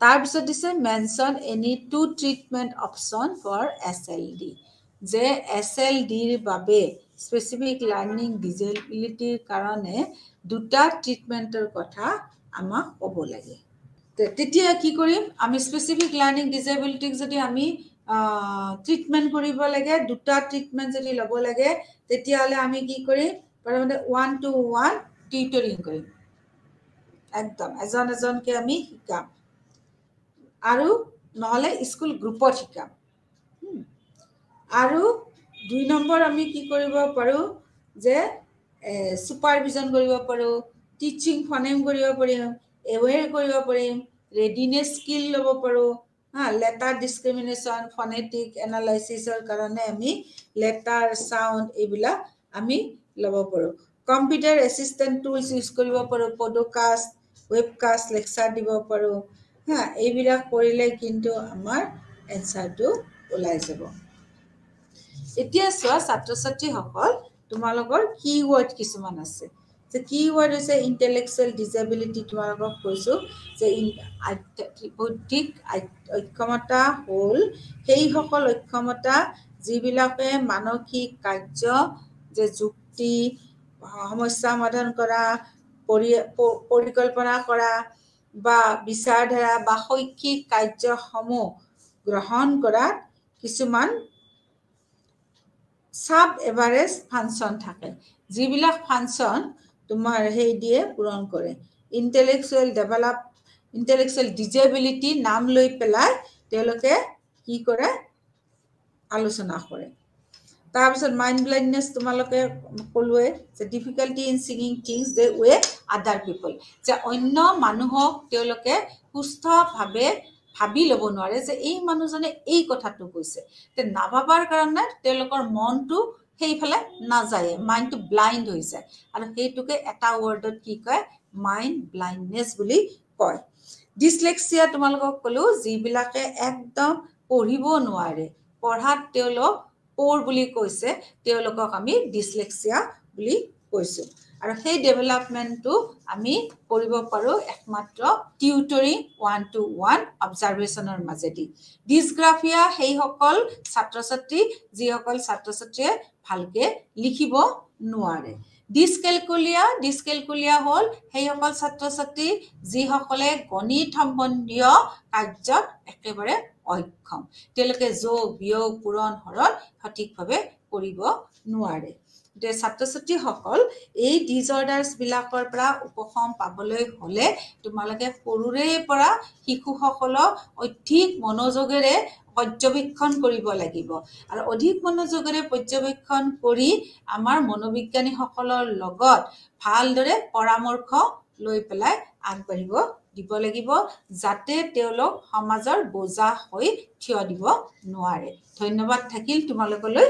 তাৰপিছত দিছে mention any two treatment option for SLD যে SLDৰ বাবে স্পেচিফিক লাৰ্ণিং ডিজেবিলিটিৰ কাৰণে দুটা ট্ৰিটমেণ্টৰ কথা আমাক ক'ব লাগে তেতিয়া কি কৰিম আমি স্পেচিফিক লাৰ্ণিং ডিজেবিলিটিক যদি আমি ট্ৰিটমেণ্ট কৰিব লাগে দুটা ট্ৰিটমেণ্ট যদি ল'ব লাগে তেতিয়াহ'লে আমি কি কৰিম প্ৰথমতে 1-to-1 টিউটৰিং কৰিম একদম এজন এজনকে আমি শিকাম আৰু নহ'লে স্কুল গ্ৰুপত শিকাম আৰু 2 নম্বৰ আমি কি কৰিব পাৰোঁ যে ছুপাৰভিজন কৰিব পাৰোঁ টিচিং ফনেম কৰিব পাৰিম এৱেৰ কৰিব পাৰিম ৰেডিনেছ স্কিল ল'ব পাৰোঁ লেটাৰ ডিছক্ৰিমিনেশ্যন ফনেটিক এনালাইচিছৰ কাৰণে আমি লেটাৰ চাউণ্ড এইবিলাক আমি ল'ব পাৰোঁ কম্পিউটাৰ এছিষ্টেণ্ট টুলছ ইউজ কৰিব পাৰোঁ পডকাষ্ট ৱেবকাষ্ট লেকচাৰ দিব পাৰোঁ এইবিলাক কৰিলে কিন্তু আমাৰ এনচাৰটো ওলাই যাব এতিয়া চোৱা ছাত্ৰ ছাত্ৰীসকল তোমালোকৰ কিৱৰ্ড কিছুমান আছে যে কিৱৰ্ড হৈছে ইণ্টেলেকচুৱেল ডিজেবিলিটি তোমালোকক কৈছোঁ যে বৌদ্ধিক অক্ষমতা হ'ল সেইসকল অক্ষমতা যিবিলাকে মানসিক কাৰ্য যে যুক্তি সমস্যা সমাধান কৰা পৰিকল্পনা কৰা বা বিচাৰধাৰা বা শৈক্ষিক কাৰ্যসমূহ গ্ৰহণ কৰাত কিছুমান সাব এভাৰেজ ফাংচন থাকে যিবিলাক ফাংচন তোমাৰ সেই দিয়ে পূৰণ কৰে ইণ্টেলেকচুৱেল ডিজেবিলিটি নাম লৈ পেলাই তেওঁলোকে কি কৰে আলোচনা কৰে তাৰপিছত মাইণ্ড ব্লাইণ্ডনেছ তোমালোকে ক'লোৱে যে ডিফিকাল্টি ইন ছিঙিং থিংছ দে ৱে আদাৰ পিপল যে অন্য মানুহক তেওঁলোকে সুস্থভাৱে ভাবি ল'ব নোৱাৰে যে এই মানুহজনে এই কথাটো কৈছে তে নাভাবাৰ কাৰণে তেওঁলোকৰ মনটো সেইফালে নাযায় মাইণ্ডটো ব্লাইণ্ড হৈ যায় আৰু সেইটোকে এটা ৱৰ্ডত কি কয় মাইণ্ড ব্লাইণ্ডনেছ বুলি কয় ডিছলেক্সিয়া তোমালোকক ক'লোঁ যিবিলাকে একদম পঢ়িব নোৱাৰে পঢ়াত তেওঁলোক প'ৰ বুলি কৈছে তেওঁলোকক আমি ডিছলেক্সিয়া বুলি কৈছোঁ আৰু সেই ডেভেলপমেণ্টটো আমি কৰিব পাৰোঁ একমাত্ৰ টিউটৰিং 1-to-1 অবজাৰভেশ্যনৰ মাজেদি ডিছগ্ৰাফিয়া সেইসকল ছাত্ৰ ছাত্ৰী যিসকল ছাত্ৰ ছাত্ৰীয়ে ভালকৈ লিখিব নোৱাৰে ডিছকেলকুলিয়া হ'ল সেইসকল ছাত্ৰ ছাত্ৰী যিসকলে গণিত সম্বন্ধীয় কাৰ্যত একেবাৰে অক্ষম তেওঁলোকে যোগ বিয়োগ পূৰণ হৰণ সঠিকভাৱে কৰিব নোৱাৰে গতিকে ছাত্ৰ ছাত্ৰীসকল এই ডিজৰ্ডাৰ্ছবিলাকৰ পৰা উপশম পাবলৈ হ'লে তোমালোকে সৰুৰে পৰা শিশুসকলক অধিক মনোযোগেৰে পৰ্যবেক্ষণ কৰিব লাগিব আৰু অধিক মনোযোগেৰে পৰ্যবেক্ষণ কৰি আমাৰ মনোবিজ্ঞানীসকলৰ লগত ভালদৰে পৰামৰ্শ লৈ পেলাই আগবাঢ়িব দিব লাগিব যাতে তেওঁলোক সমাজৰ বোজা হৈ থিয় দিব নোৱাৰে ধন্যবাদ থাকিল তোমালোকলৈ